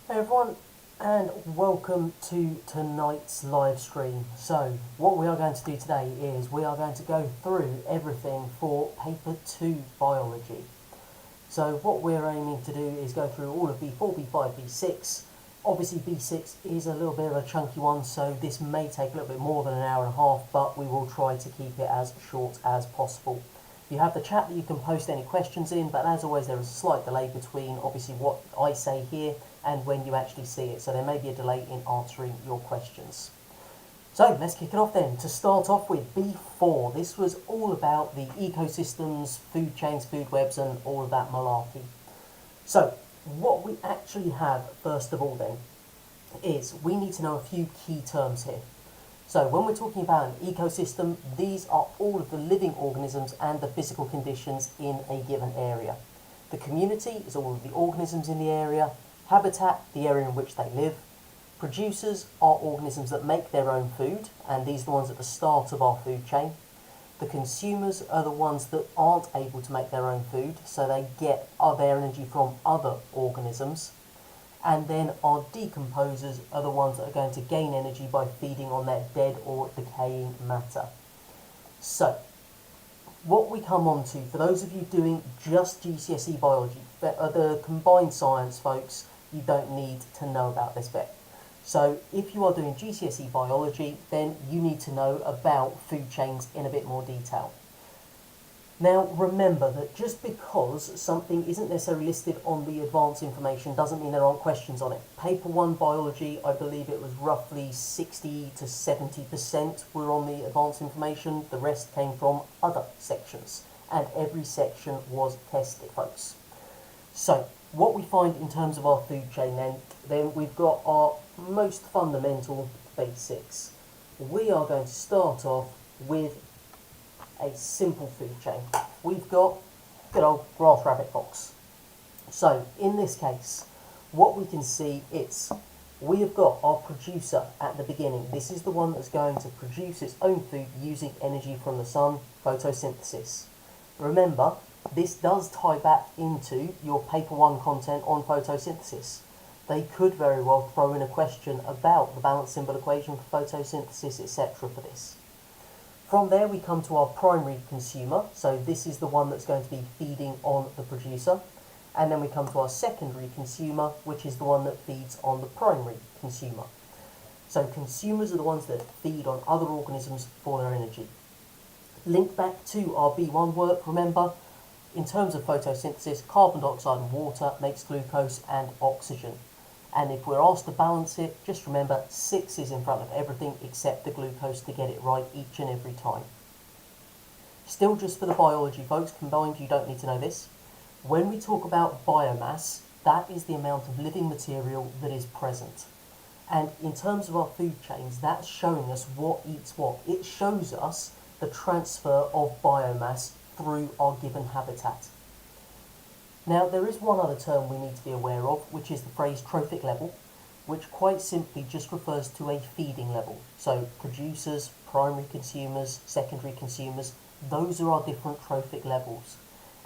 Hey everyone, and welcome to tonight's live stream. So, what we are going to do today is we are going to go through everything for Paper 2 Biology. So, what we're aiming to do is go through all of B4, B5, B6. Obviously, B6 is a little bit of a chunky one, so this may take a little bit more than an hour and a half, but we will try to keep it as short as possible. You have the chat that you can post any questions in, but as always there is a slight delay between obviously what I say here and when you actually see it, so there may be a delay in answering your questions. So let's kick it off then. To start off with B4, this was all about the ecosystems, food chains, food webs and all of that malarkey. So what we actually have first of all then is we need to know a few key terms here. So when we're talking about an ecosystem, these are all of the living organisms and the physical conditions in a given area. The community is all of the organisms in the area. Habitat, the area in which they live. Producers are organisms that make their own food, and these are the ones at the start of our food chain. The consumers are the ones that aren't able to make their own food, so they get their energy from other organisms. And then our decomposers are the ones that are going to gain energy by feeding on their dead or decaying matter. So, what we come on to, for those of you doing just GCSE biology, the combined science folks, you don't need to know about this bit. So, if you are doing GCSE biology, then you need to know about food chains in a bit more detail. Now remember that just because something isn't necessarily listed on the advanced information doesn't mean there aren't questions on it. Paper 1 biology, I believe it was roughly 60 to 70% were on the advanced information. The rest came from other sections, and every section was tested, folks. So what we find in terms of our food chain then we've got our most fundamental basics. We are going to start off with a simple food chain. We've got good old grass, rabbit, fox. So in this case, what we can see is we have got our producer at the beginning. This is the one that's going to produce its own food using energy from the sun, photosynthesis. Remember, this does tie back into your paper 1 content on photosynthesis. They could very well throw in a question about the balance symbol equation for photosynthesis, etc. for this. From there we come to our primary consumer, so this is the one that's going to be feeding on the producer, and then we come to our secondary consumer, which is the one that feeds on the primary consumer. So consumers are the ones that feed on other organisms for their energy. Link back to our B1 work, remember, in terms of photosynthesis, carbon dioxide and water makes glucose and oxygen. And if we're asked to balance it, just remember 6 is in front of everything except the glucose to get it right each and every time. Still just for the biology folks, combined you don't need to know this. When we talk about biomass, that is the amount of living material that is present. And in terms of our food chains, that's showing us what eats what. It shows us the transfer of biomass through our given habitat. Now, there is one other term we need to be aware of, which is the phrase trophic level, which quite simply just refers to a feeding level. So, producers, primary consumers, secondary consumers, those are our different trophic levels.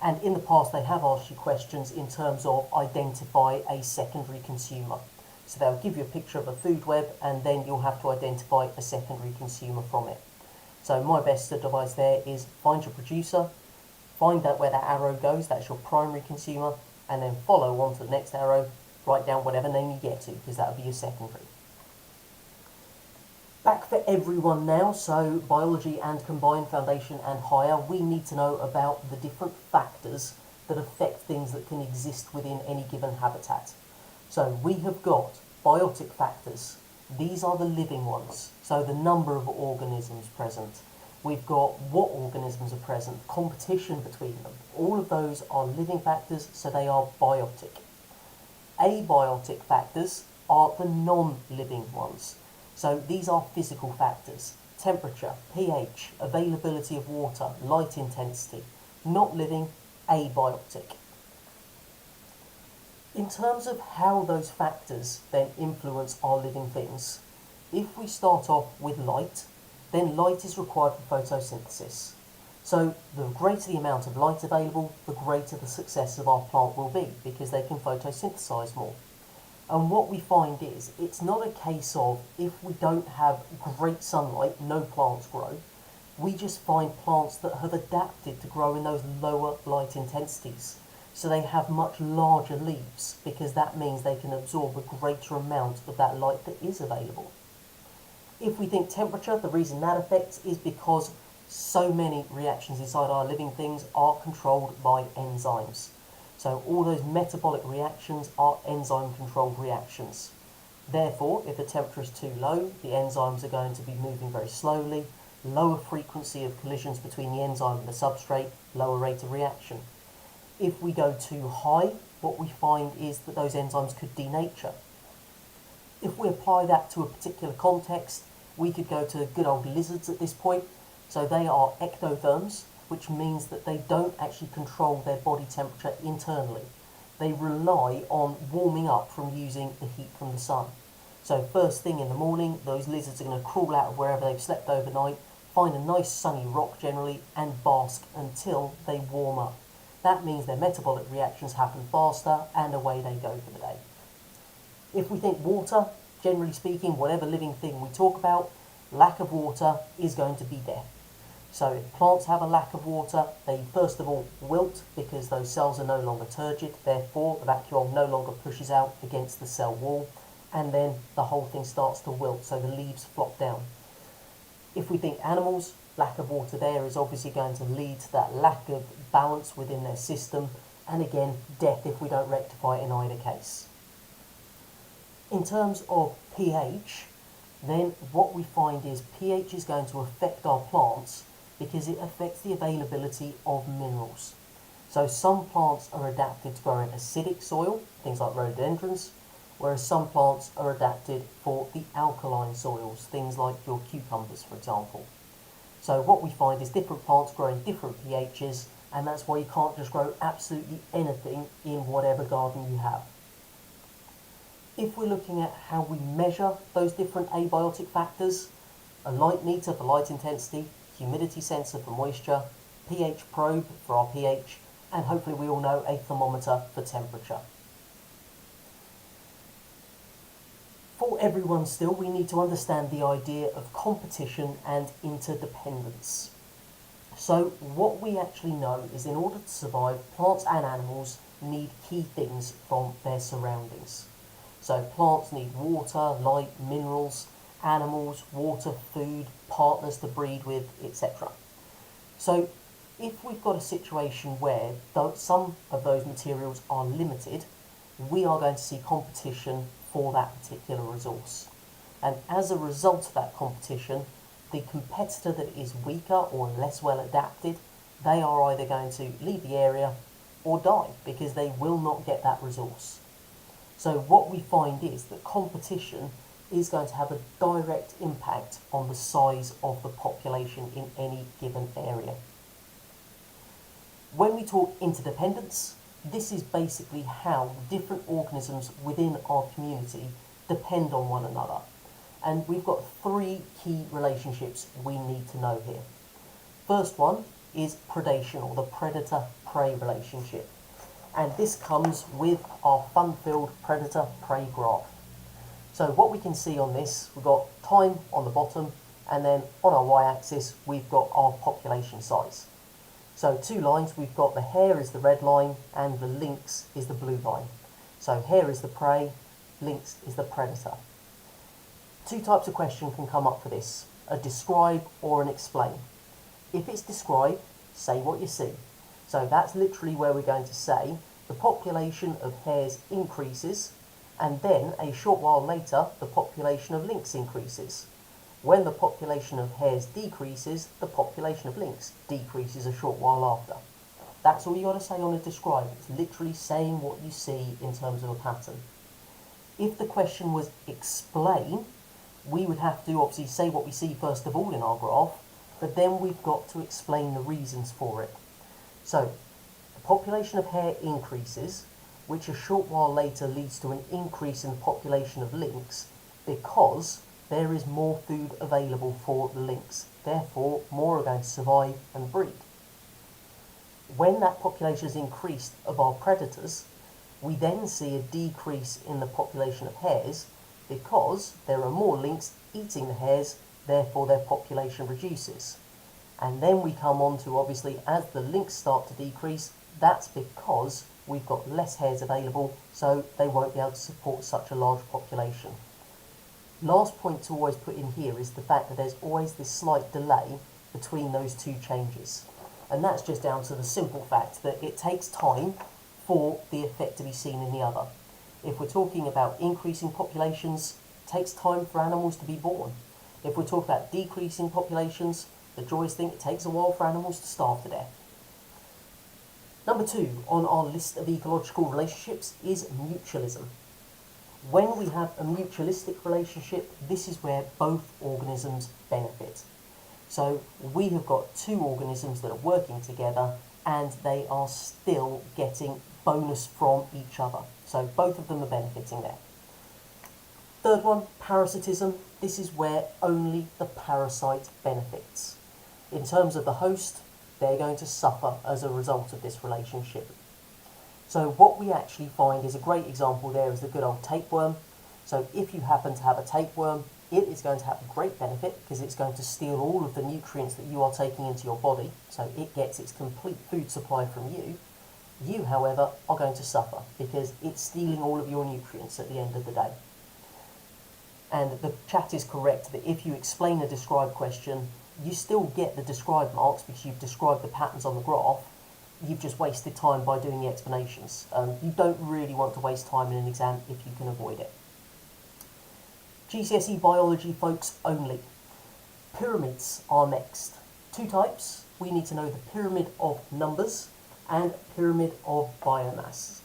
And in the past, they have asked you questions in terms of identify a secondary consumer. So they'll give you a picture of a food web, and then you'll have to identify a secondary consumer from it. So my best advice there is find your producer, find out where that arrow goes, that's your primary consumer, and then follow on to the next arrow, write down whatever name you get to, because that will be your secondary. Back for everyone now, so biology and combined, foundation and higher, we need to know about the different factors that affect things that can exist within any given habitat. So we have got biotic factors. These are the living ones, so the number of organisms present. We've got what organisms are present, competition between them. All of those are living factors, so they are biotic. Abiotic factors are the non-living ones. So these are physical factors. Temperature, pH, availability of water, light intensity. Not living, abiotic. In terms of how those factors then influence our living things, if we start off with light, then light is required for photosynthesis. So the greater the amount of light available, the greater the success of our plant will be, because they can photosynthesize more. And what we find is, it's not a case of if we don't have great sunlight, no plants grow. We just find plants that have adapted to grow in those lower light intensities. So they have much larger leaves, because that means they can absorb a greater amount of that light that is available. If we think temperature, the reason that affects is because so many reactions inside our living things are controlled by enzymes. So all those metabolic reactions are enzyme-controlled reactions. Therefore, if the temperature is too low, the enzymes are going to be moving very slowly, lower frequency of collisions between the enzyme and the substrate, lower rate of reaction. If we go too high, what we find is that those enzymes could denature. If we apply that to a particular context, we could go to good old lizards at this point. So they are ectotherms, which means that they don't actually control their body temperature internally. They rely on warming up from using the heat from the sun. So first thing in the morning, those lizards are going to crawl out of wherever they've slept overnight, find a nice sunny rock generally, and bask until they warm up. That means their metabolic reactions happen faster, and away they go for the day. If we think water, generally speaking, whatever living thing we talk about, lack of water is going to be death. So if plants have a lack of water, they first of all wilt because those cells are no longer turgid, therefore the vacuole no longer pushes out against the cell wall, and then the whole thing starts to wilt, so the leaves flop down. If we think animals, lack of water there is obviously going to lead to that lack of balance within their system, and again, death if we don't rectify it in either case. In terms of pH, then what we find is pH is going to affect our plants because it affects the availability of minerals. So some plants are adapted to grow in acidic soil, things like rhododendrons, whereas some plants are adapted for the alkaline soils, things like your cucumbers, for example. So what we find is different plants grow in different pHs, and that's why you can't just grow absolutely anything in whatever garden you have. If we're looking at how we measure those different abiotic factors, a light meter for light intensity, humidity sensor for moisture, pH probe for our pH, and hopefully we all know a thermometer for temperature. For everyone still, we need to understand the idea of competition and interdependence. So what we actually know is in order to survive, plants and animals need key things from their surroundings. So plants need water, light, minerals, animals, water, food, partners to breed with, etc. So if we've got a situation where some of those materials are limited, we are going to see competition for that particular resource. And as a result of that competition, the competitor that is weaker or less well adapted, they are either going to leave the area or die because they will not get that resource. So what we find is that competition is going to have a direct impact on the size of the population in any given area. When we talk interdependence, this is basically how different organisms within our community depend on one another. And we've got three key relationships we need to know here. First one is predation, or the predator-prey relationship. And this comes with our fun-filled predator-prey graph. So what we can see on this, we've got time on the bottom, and then on our y-axis, we've got our population size. So two lines, we've got the hare is the red line, and the lynx is the blue line. So hare is the prey, lynx is the predator. Two types of question can come up for this, a describe or an explain. If it's describe, say what you see. So that's literally where we're going to say the population of hares increases, and then a short while later the population of lynx increases. When the population of hares decreases, the population of lynx decreases a short while after. That's all you got to say on a describe. It's literally saying what you see in terms of a pattern. If the question was explain, we would have to obviously say what we see first of all in our graph, but then we've got to explain the reasons for it. So, the population of hare increases, which a short while later leads to an increase in the population of lynx because there is more food available for the lynx. Therefore, more are going to survive and breed. When that population is increased of our predators, We then see a decrease in the population of hares because there are more lynx eating the hares, therefore their population reduces. And then we come on to, obviously, as the lynx start to decrease, that's because we've got less hares available, so they won't be able to support such a large population. Last point to always put in here is the fact that there's always this slight delay between those two changes. And that's just down to the simple fact that it takes time for the effect to be seen in the other. If we're talking about increasing populations, it takes time for animals to be born. If we're talking about decreasing populations, the joyous thing, it takes a while for animals to starve to death. Number 2 on our list of ecological relationships is mutualism. When we have a mutualistic relationship, this is where both organisms benefit. So we have got two organisms that are working together and they are still getting bonus from each other. So both of them are benefiting there. Third one, parasitism. This is where only the parasite benefits. In terms of the host, they're going to suffer as a result of this relationship. So what we actually find is a great example there is the good old tapeworm. So if you happen to have a tapeworm, it is going to have a great benefit because it's going to steal all of the nutrients that you are taking into your body. So it gets its complete food supply from you. You, however, are going to suffer because it's stealing all of your nutrients at the end of the day. And the chat is correct that if you explain a describe question, you still get the describe marks because you've described the patterns on the graph. You've just wasted time by doing the explanations. You don't really want to waste time in an exam if you can avoid it. GCSE biology folks only. Pyramids are next. Two types. We need to know the pyramid of numbers and pyramid of biomass.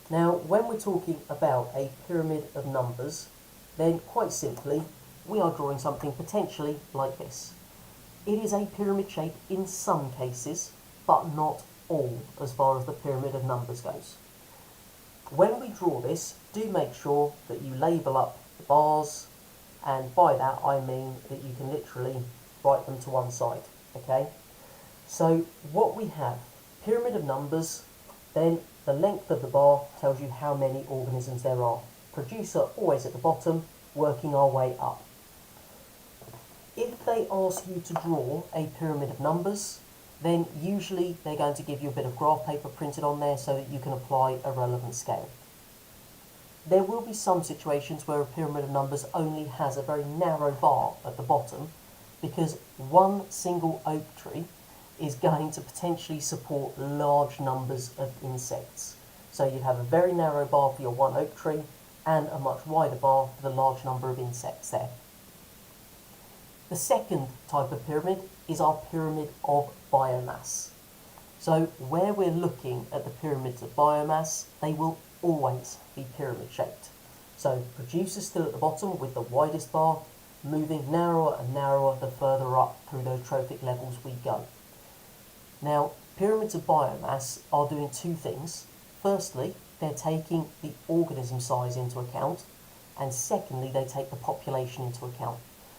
Now, when we're talking about a pyramid of numbers, then quite simply, we are drawing something potentially like this. It is a pyramid shape in some cases, but not all as far as the pyramid of numbers goes. When we draw this, do make sure that you label up the bars, and by that I mean that you can literally write them to one side, okay? So what we have, pyramid of numbers, then the length of the bar tells you how many organisms there are. Producer always at the bottom, working our way up. If they ask you to draw a pyramid of numbers, then usually they're going to give you a bit of graph paper printed on there so that you can apply a relevant scale. There will be some situations where a pyramid of numbers only has a very narrow bar at the bottom because one single oak tree is going to potentially support large numbers of insects. So you have a very narrow bar for your one oak tree and a much wider bar for the large number of insects there. The second type of pyramid is our pyramid of biomass. So where we're looking at the pyramids of biomass, they will always be pyramid shaped. So producer still at the bottom with the widest bar, moving narrower and narrower the further up through those trophic levels we go. Now, pyramids of biomass are doing two things. Firstly, they're taking the organism size into account, and secondly, they take the population into account.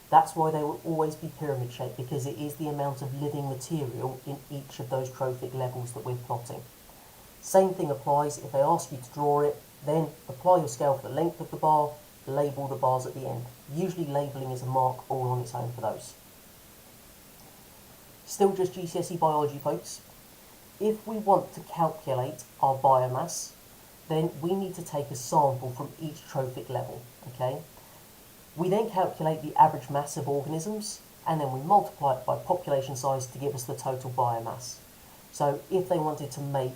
That's why they will always be pyramid shaped, because it is the amount of living material in each of those trophic levels that we're plotting. Same thing applies if they ask you to draw it, then apply your scale for the length of the bar, label the bars at the end. Usually labelling is a mark all on its own for those. Still just GCSE biology, folks. If we want to calculate our biomass, then we need to take a sample from each trophic level, okay? We then calculate the average mass of organisms, and then we multiply it by population size to give us the total biomass. So if they wanted to make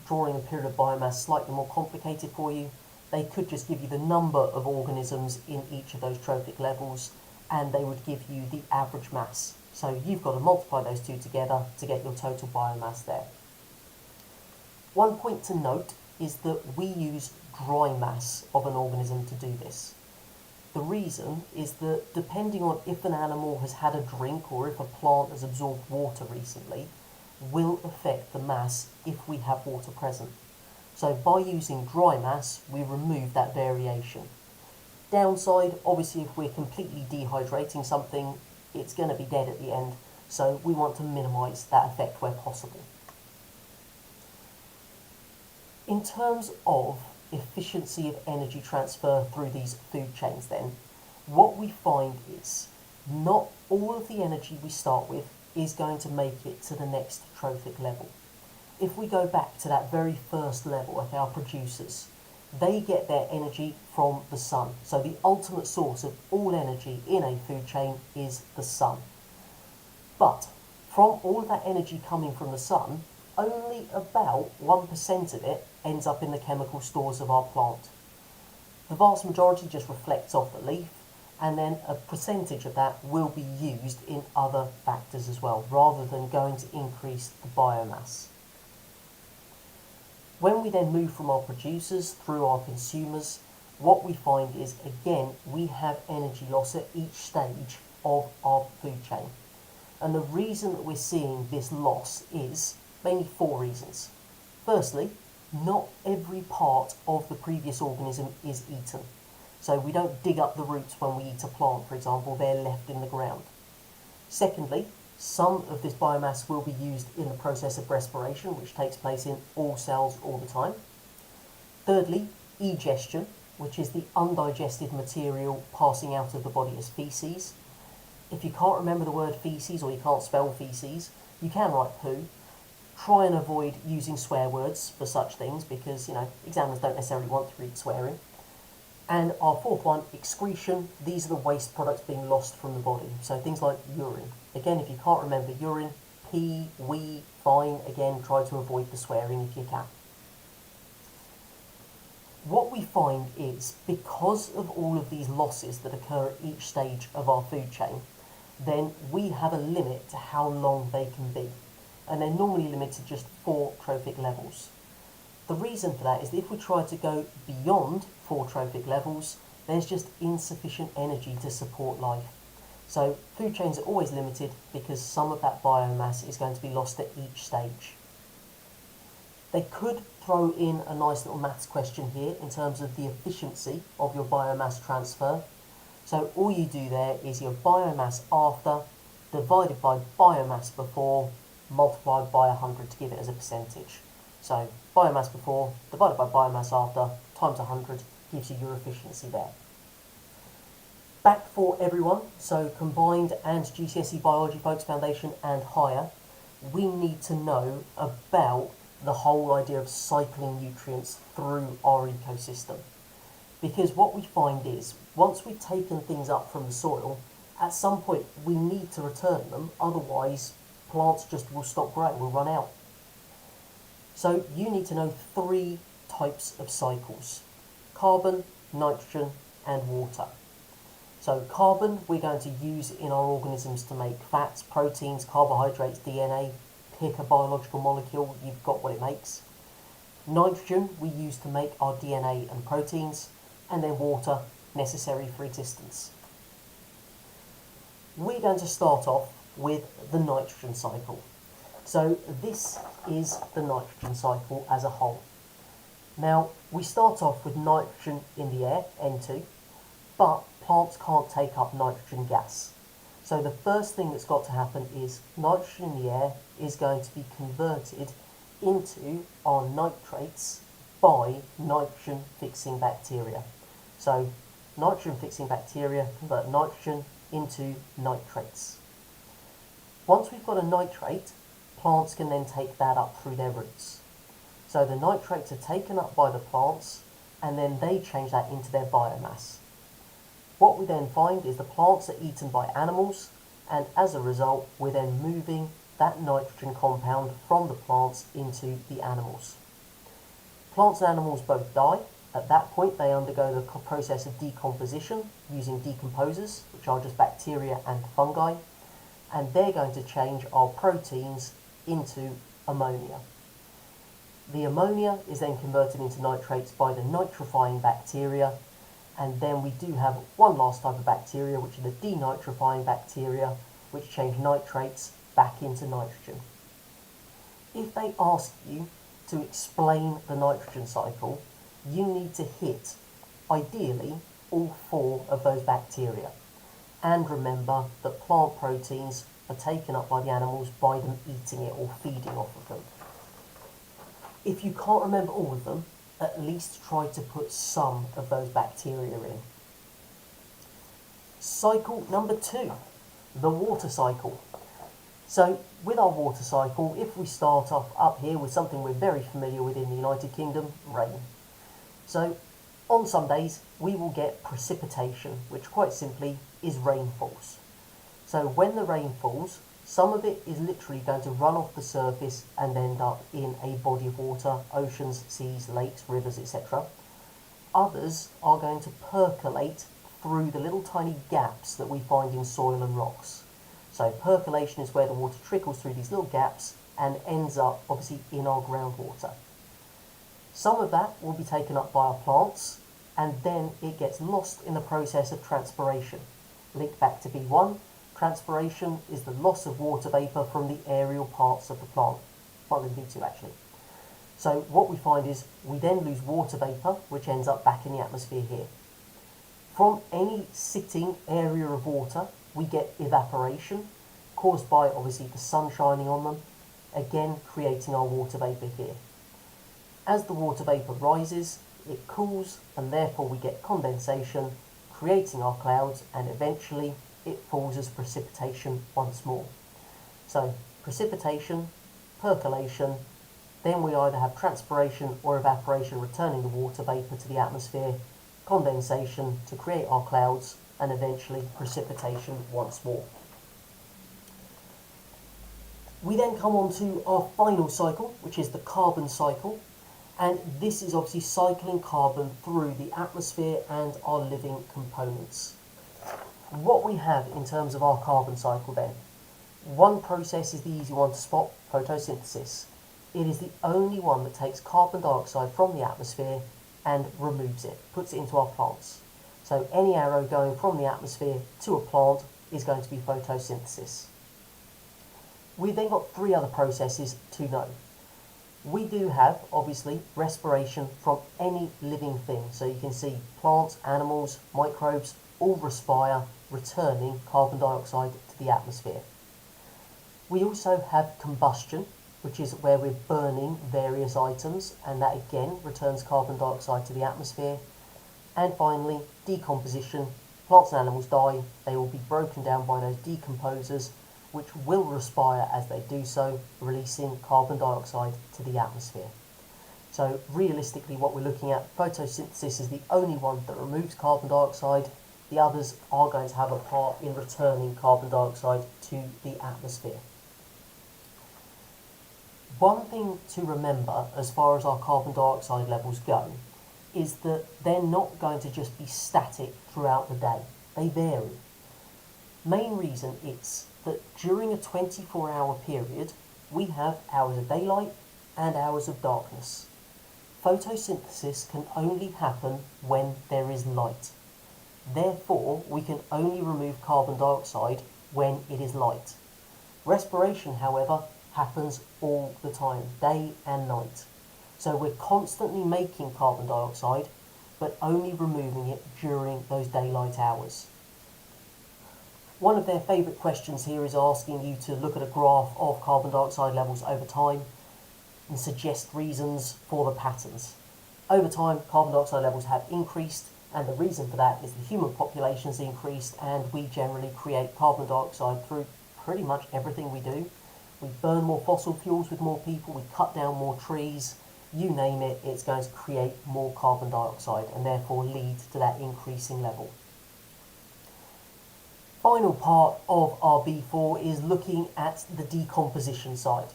drawing a period of biomass slightly more complicated for you, they could just give you the number of organisms in each of those trophic levels, and they would give you the average mass. So you've got to multiply those two together to get your total biomass there. One point to note is that we use dry mass of an organism to do this. The reason is that depending on if an animal has had a drink or if a plant has absorbed water recently, will affect the mass if we have water present. So by using dry mass, we remove that variation. Downside, obviously if we're completely dehydrating something, it's going to be dead at the end, so we want to minimise that effect where possible. In terms of efficiency of energy transfer through these food chains then, what we find is not all of the energy we start with is going to make it to the next trophic level. If we go back to that very first level of our producers, they get their energy from the sun. So the ultimate source of all energy in a food chain is the sun. But from all of that energy coming from the sun, only about 1% of it ends up in the chemical stores of our plant. The vast majority just reflects off the leaf, and then a percentage of that will be used in other factors as well, rather than going to increase the biomass. When we then move from our producers through our consumers, what we find is, again, we have energy loss at each stage of our food chain. And the reason that we're seeing this loss is mainly 4 reasons. Firstly, not every part of the previous organism is eaten. So we don't dig up the roots when we eat a plant, for example, they're left in the ground. Secondly, some of this biomass will be used in the process of respiration, which takes place in all cells all the time. Thirdly, egestion, which is the undigested material passing out of the body as feces. If you can't remember the word feces or you can't spell feces, you can write poo. Try and avoid using swear words for such things because, examiners don't necessarily want to read swearing. And our fourth one, excretion. These are the waste products being lost from the body. So things like urine. Again, if you can't remember urine, pee, wee, fine. Again, try to avoid the swearing if you can. What we find is, because of all of these losses that occur at each stage of our food chain, then we have a limit to how long they can be. And they're normally limited to just 4 trophic levels. The reason for that is that if we try to go beyond 4 trophic levels, there's just insufficient energy to support life. So food chains are always limited because some of that biomass is going to be lost at each stage. They could throw in a nice little maths question here in terms of the efficiency of your biomass transfer. So all you do there is your biomass after divided by biomass before multiplied by 100 to give it as a percentage. So biomass before divided by biomass after times 100 gives you your efficiency there. Back for everyone, so combined and GCSE Biology Folks Foundation and higher, we need to know about the whole idea of cycling nutrients through our ecosystem. Because what we find is, once we've taken things up from the soil, at some point we need to return them, otherwise plants just will stop growing, will run out. So you need to know 3 types of cycles: carbon, nitrogen and water. So carbon we're going to use in our organisms to make fats, proteins, carbohydrates, DNA. Pick a biological molecule, you've got what it makes. Nitrogen we use to make our DNA and proteins, and then water necessary for existence. We're going to start off with the nitrogen cycle. So this is the nitrogen cycle as a whole. Now we start off with nitrogen in the air, N2, but plants can't take up nitrogen gas. So the first thing that's got to happen is nitrogen in the air is going to be converted into our nitrates by nitrogen fixing bacteria. So nitrogen fixing bacteria convert nitrogen into nitrates. Once we've got a nitrate, plants can then take that up through their roots. So the nitrates are taken up by the plants and then they change that into their biomass. What we then find is the plants are eaten by animals, and as a result we're then moving that nitrogen compound from the plants into the animals. Plants and animals both die. At that point they undergo the process of decomposition using decomposers, which are just bacteria and fungi, and they're going to change our proteins into ammonia. The ammonia is then converted into nitrates by the nitrifying bacteria, and then we do have one last type of bacteria, which are the denitrifying bacteria, which change nitrates back into nitrogen. If they ask you to explain the nitrogen cycle, you need to hit, ideally, all 4 of those bacteria. And remember that plant proteins are taken up by the animals by them eating it or feeding off of them. If you can't remember all of them, at least try to put some of those bacteria in. Cycle number 2, the water cycle. So with our water cycle, if we start off up here with something we're very familiar with in the United Kingdom, rain. So on some days we will get precipitation, which quite simply is rainfalls. So when the rain falls, some of it is literally going to run off the surface and end up in a body of water, oceans, seas, lakes, rivers, etc. Others are going to percolate through the little tiny gaps that we find in soil and rocks. So percolation is where the water trickles through these little gaps and ends up obviously in our groundwater. Some of that will be taken up by our plants, and then it gets lost in the process of transpiration. Linked back to B1, transpiration is the loss of water vapour from the aerial parts of the plant. Well, in B2 actually. So what we find is we then lose water vapour, which ends up back in the atmosphere here. From any sitting area of water, we get evaporation, caused by obviously the sun shining on them, again creating our water vapour here. As the water vapour rises, it cools, and therefore we get condensation, creating our clouds, and eventually it falls as precipitation once more. So precipitation, percolation, then we either have transpiration or evaporation returning the water vapour to the atmosphere, condensation to create our clouds, and eventually precipitation once more. We then come on to our final cycle, which is the carbon cycle, and this is obviously cycling carbon through the atmosphere and our living components. What we have in terms of our carbon cycle then, one process is the easy one to spot, photosynthesis. It is the only one that takes carbon dioxide from the atmosphere and removes it, puts it into our plants. So any arrow going from the atmosphere to a plant is going to be photosynthesis. We've then got 3 other processes to know. We do have, obviously, respiration from any living thing. So you can see plants, animals, microbes, all respire, returning carbon dioxide to the atmosphere. We also have combustion, which is where we're burning various items, and that again returns carbon dioxide to the atmosphere. And finally, decomposition. Plants and animals die, they will be broken down by those decomposers, which will respire as they do so, releasing carbon dioxide to the atmosphere. So realistically what we're looking at, photosynthesis is the only one that removes carbon dioxide. The others are going to have a part in returning carbon dioxide to the atmosphere. One thing to remember as far as our carbon dioxide levels go is that they're not going to just be static throughout the day. They vary. Main reason is that during a 24-hour period, we have hours of daylight and hours of darkness. Photosynthesis can only happen when there is light. Therefore, we can only remove carbon dioxide when it is light. Respiration, however, happens all the time, day and night. So we're constantly making carbon dioxide, but only removing it during those daylight hours. One of their favourite questions here is asking you to look at a graph of carbon dioxide levels over time and suggest reasons for the patterns. Over time, carbon dioxide levels have increased, and the reason for that is the human population has increased, and we generally create carbon dioxide through pretty much everything we do. We burn more fossil fuels with more people, we cut down more trees, you name it, it's going to create more carbon dioxide and therefore lead to that increasing level. Final part of our B4 is looking at the decomposition side.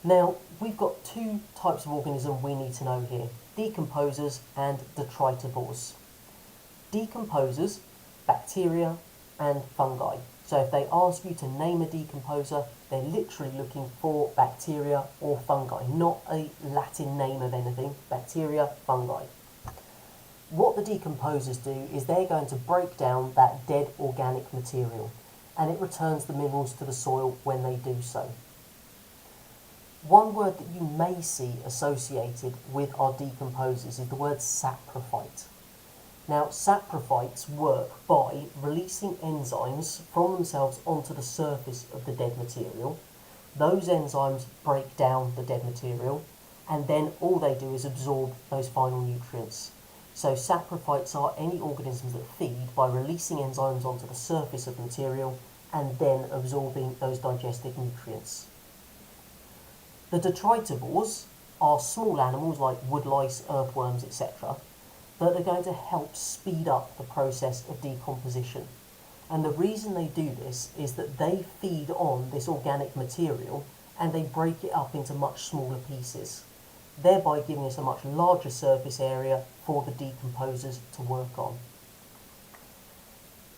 Now, we've got 2 types of organism we need to know here, decomposers and detritivores. Decomposers, bacteria and fungi. So if they ask you to name a decomposer, they're literally looking for bacteria or fungi, not a Latin name of anything, bacteria, fungi. What the decomposers do is they're going to break down that dead organic material, and it returns the minerals to the soil when they do so. One word that you may see associated with our decomposers is the word saprophyte. Now, saprophytes work by releasing enzymes from themselves onto the surface of the dead material. Those enzymes break down the dead material, and then all they do is absorb those final nutrients. So saprophytes are any organisms that feed by releasing enzymes onto the surface of the material and then absorbing those digested nutrients. The detritivores are small animals like woodlice, earthworms, etc., that are going to help speed up the process of decomposition. And the reason they do this is that they feed on this organic material and they break it up into much smaller pieces, thereby giving us a much larger surface area for the decomposers to work on.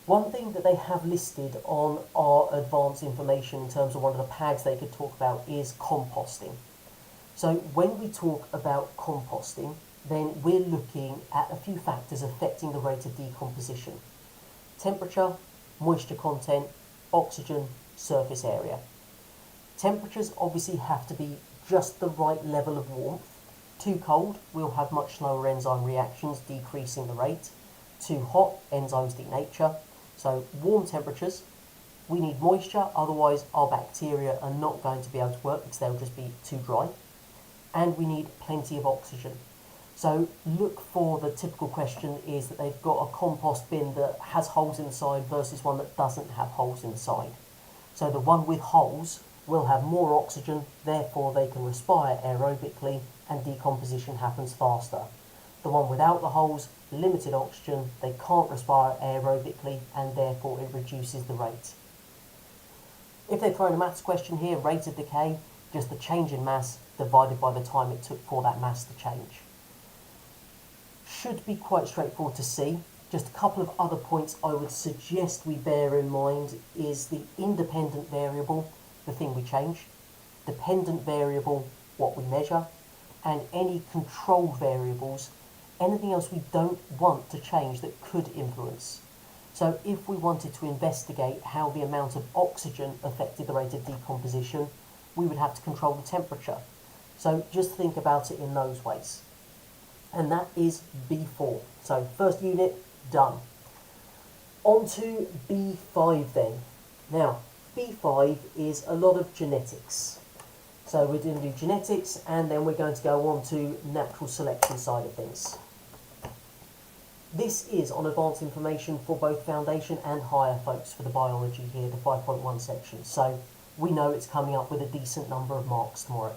One thing that they have listed on our advanced information in terms of one of the pads they could talk about is composting. So when we talk about composting, then we're looking at a few factors affecting the rate of decomposition: temperature, moisture content, oxygen, surface area. Temperatures obviously have to be just the right level of warmth. Too cold, we'll have much slower enzyme reactions, decreasing the rate. Too hot, enzymes denature. So warm temperatures, we need moisture, otherwise our bacteria are not going to be able to work because they'll just be too dry. And we need plenty of oxygen. So look for the typical question is that they've got a compost bin that has holes inside versus one that doesn't have holes inside. So the one with holes will have more oxygen, therefore they can respire aerobically and decomposition happens faster. The one without the holes, limited oxygen, they can't respire aerobically and therefore it reduces the rate. If they're throwing a maths question here, rate of decay, just the change in mass divided by the time it took for that mass to change. Should be quite straightforward to see. Just a couple of other points I would suggest we bear in mind is the independent variable, the thing we change, dependent variable, what we measure, and any control variables, anything else we don't want to change that could influence. So if we wanted to investigate how the amount of oxygen affected the rate of decomposition, we would have to control the temperature. So just think about it in those ways. And that is B4. So first unit, done. On to B5 then. Now, B5 is a lot of genetics. So we're going to do genetics and then we're going to go on to natural selection side of things. This is on advanced information for both foundation and higher folks for the biology here, the 5.1 section. So we know it's coming up with a decent number of marks tomorrow.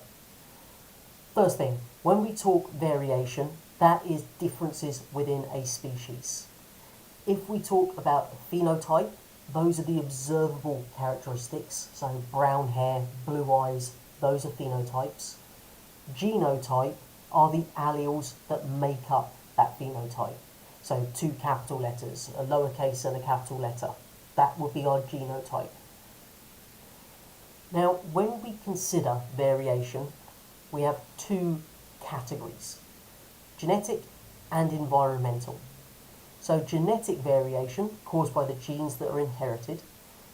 First thing, when we talk variation, that is differences within a species. If we talk about phenotype, those are the observable characteristics, so brown hair, blue eyes, those are phenotypes. Genotype are the alleles that make up that phenotype. So two capital letters, a lowercase and a capital letter. That would be our genotype. Now, when we consider variation, we have two categories: genetic and environmental. So genetic variation caused by the genes that are inherited,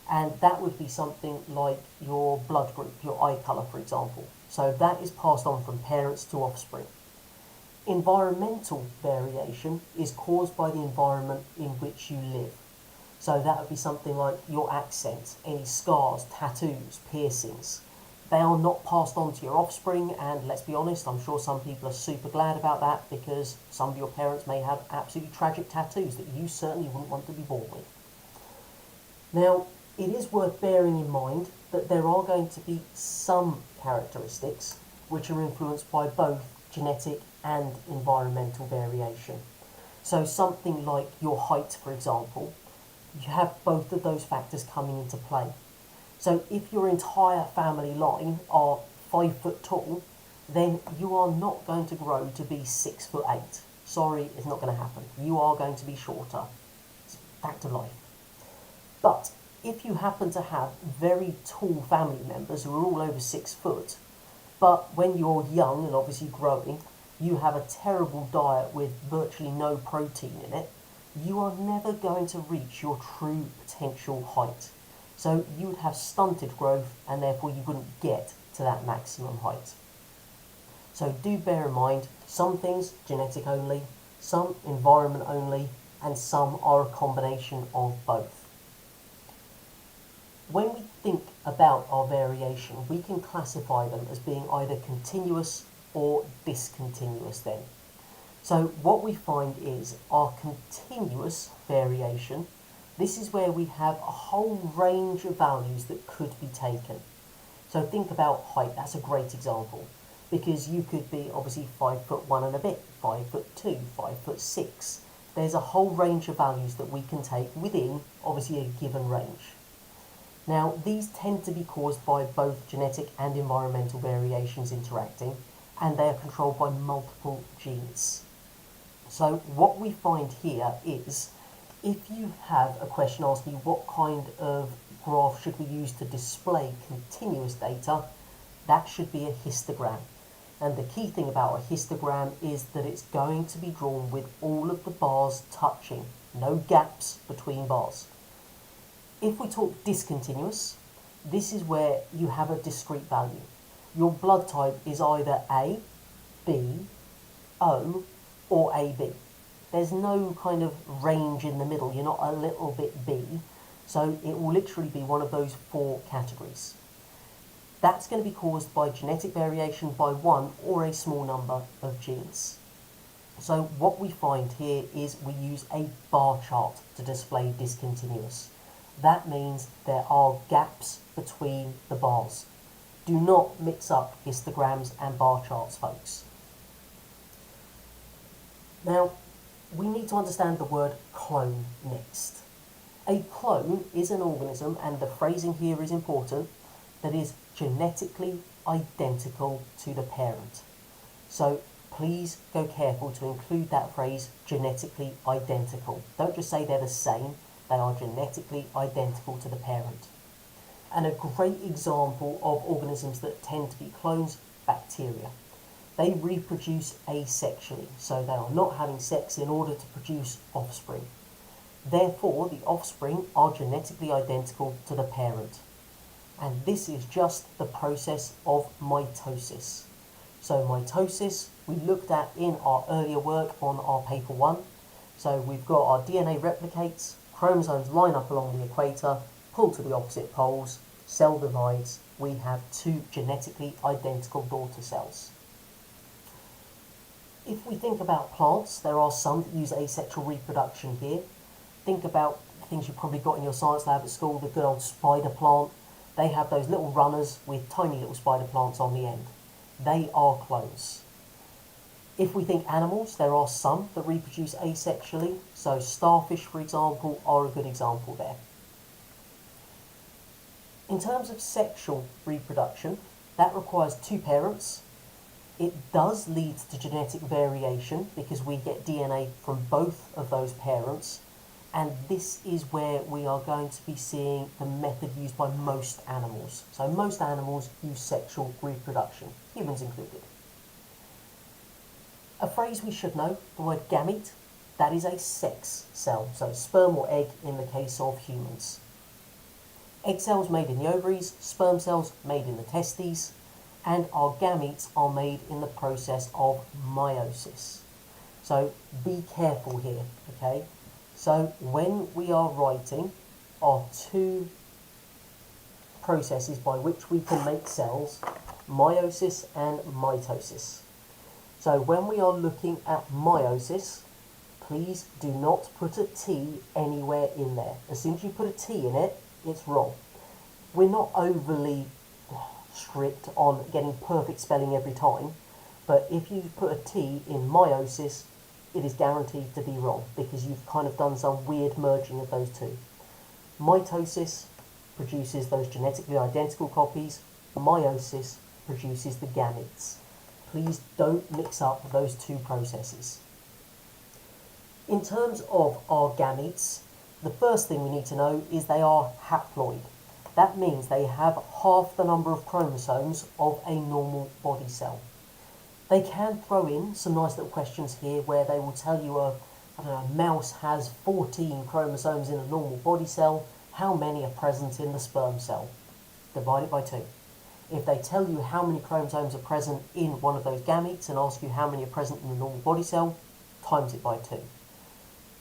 and that would be something like your blood group, your eye colour for example. So that is passed on from parents to offspring. Environmental variation is caused by the environment in which you live. So that would be something like your accent, any scars, tattoos, piercings. They are not passed on to your offspring, and let's be honest, I'm sure some people are super glad about that because some of your parents may have absolutely tragic tattoos that you certainly wouldn't want to be born with. Now, it is worth bearing in mind that there are going to be some characteristics which are influenced by both genetic and environmental variation. So something like your height, for example, you have both of those factors coming into play. So if your entire family line are 5 foot tall, then you are not going to grow to be 6'8". Sorry, it's not going to happen. You are going to be shorter. It's a fact of life. But if you happen to have very tall family members who are all over 6 foot, but when you're young and obviously growing, you have a terrible diet with virtually no protein in it, you are never going to reach your true potential height. So you would have stunted growth and therefore you wouldn't get to that maximum height. So do bear in mind, some things genetic only, some environment only, and some are a combination of both. When we think about our variation, we can classify them as being either continuous or discontinuous then? So what we find is our continuous variation. This is where we have a whole range of values that could be taken. So think about height, that's a great example, because you could be obviously 5'1" and a bit, 5'2", 5'6". There's a whole range of values that we can take within obviously a given range. Now these tend to be caused by both genetic and environmental variations interacting, and they are controlled by multiple genes. So what we find here is, if you have a question asking what kind of graph should we use to display continuous data, that should be a histogram. And the key thing about a histogram is that it's going to be drawn with all of the bars touching, no gaps between bars. If we talk discontinuous, this is where you have a discrete value. Your blood type is either A, B, O, or AB. There's no kind of range in the middle. You're not a little bit B. So it will literally be one of those 4 categories. That's going to be caused by genetic variation by one or a small number of genes. So what we find here is we use a bar chart to display discontinuous. That means there are gaps between the bars. Do not mix up histograms and bar charts, folks. Now, we need to understand the word clone next. A clone is an organism, and the phrasing here is important, that is genetically identical to the parent. So please go careful to include that phrase, genetically identical. Don't just say they're the same, they are genetically identical to the parent. And a great example of organisms that tend to be clones, bacteria. They reproduce asexually, so they are not having sex in order to produce offspring. Therefore, the offspring are genetically identical to the parent. And this is just the process of mitosis. So mitosis, we looked at in our earlier work on our paper 1. So we've got our DNA replicates, chromosomes line up along the equator, pull to the opposite poles, cell divides, we have 2 genetically identical daughter cells. If we think about plants, there are some that use asexual reproduction here. Think about things you've probably got in your science lab at school, the good old spider plant. They have those little runners with tiny little spider plants on the end. They are clones. If we think animals, there are some that reproduce asexually. So starfish, for example, are a good example there. In terms of sexual reproduction, that requires 2 parents. It does lead to genetic variation because we get DNA from both of those parents, and this is where we are going to be seeing the method used by most animals. So most animals use sexual reproduction, humans included. A phrase we should know, the word gamete, that is a sex cell, so sperm or egg in the case of humans. Egg cells made in the ovaries, sperm cells made in the testes, and our gametes are made in the process of meiosis. So be careful here, okay? So when we are writing our 2 processes by which we can make cells, meiosis and mitosis. So when we are looking at meiosis, please do not put a T anywhere in there. As soon as you put a T in it, it's wrong. We're not overly strict on getting perfect spelling every time, but if you put a T in meiosis, it is guaranteed to be wrong because you've kind of done some weird merging of those 2. Mitosis produces those genetically identical copies, meiosis produces the gametes. Please don't mix up those 2 processes. In terms of our gametes, the first thing we need to know is they are haploid. That means they have half the number of chromosomes of a normal body cell. They can throw in some nice little questions here where they will tell you a mouse has 14 chromosomes in a normal body cell. How many are present in the sperm cell? Divide it by 2. If they tell you how many chromosomes are present in one of those gametes and ask you how many are present in the normal body cell, times it by 2.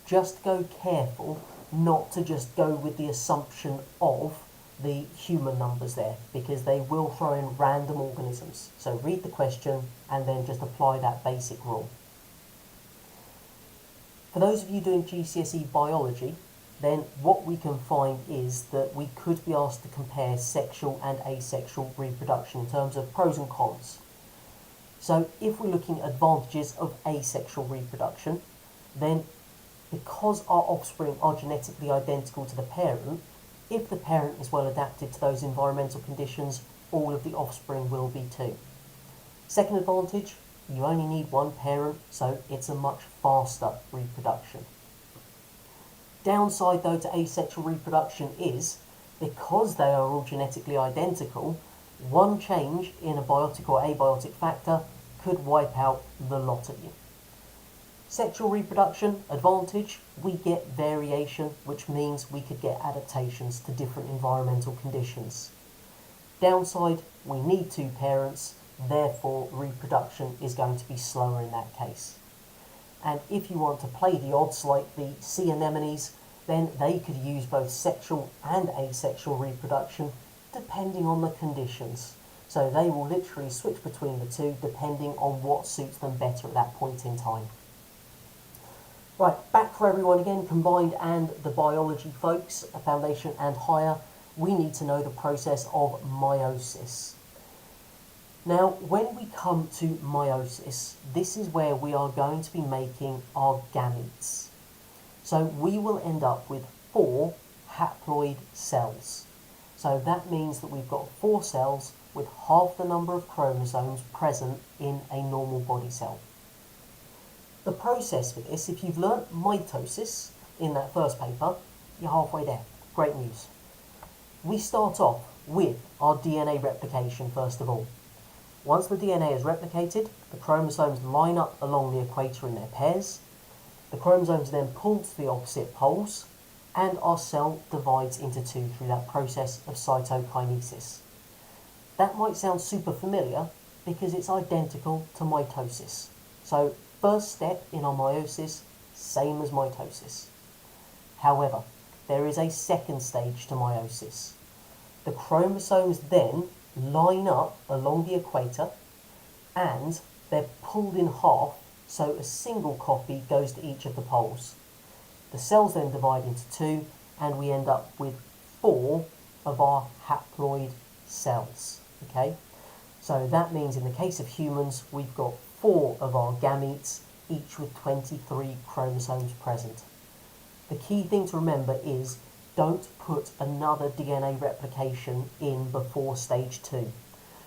Just go careful not to just go with the assumption of the human numbers there, because they will throw in random organisms. So read the question and then just apply that basic rule. For those of you doing GCSE biology, then what we can find is that we could be asked to compare sexual and asexual reproduction in terms of pros and cons. So if we're looking at advantages of asexual reproduction, then because our offspring are genetically identical to the parent, if the parent is well adapted to those environmental conditions, all of the offspring will be too. Second advantage, you only need one parent, so it's a much faster reproduction. Downside though to asexual reproduction is, because they are all genetically identical, one change in a biotic or abiotic factor could wipe out the lot of you. Sexual reproduction advantage, we get variation, which means we could get adaptations to different environmental conditions. Downside, we need two parents, therefore reproduction is going to be slower in that case. And if you want to play the odds like the sea anemones, then they could use both sexual and asexual reproduction depending on the conditions. So they will literally switch between the two depending on what suits them better at that point in time. Right, back for everyone again, combined and the biology folks, a foundation and higher, we need to know the process of meiosis. Now, when we come to meiosis, this is where we are going to be making our gametes. So we will end up with 4 haploid cells. So that means that we've got 4 cells with half the number of chromosomes present in a normal body cell. The process for this, if you've learnt mitosis in that first paper, you're halfway there. Great news. We start off with our DNA replication first of all. Once the DNA is replicated, the chromosomes line up along the equator in their pairs. The chromosomes are then pulled to the opposite poles, and our cell divides into 2 through that process of cytokinesis. That might sound super familiar because it's identical to mitosis. So first step in our meiosis, same as mitosis. However, there is a second stage to meiosis. The chromosomes then line up along the equator and they're pulled in half, so a single copy goes to each of the poles. The cells then divide into 2 and we end up with 4 of our haploid cells. Okay, so that means in the case of humans we've got 4 of our gametes, each with 23 chromosomes present. The key thing to remember is don't put another DNA replication in before stage 2.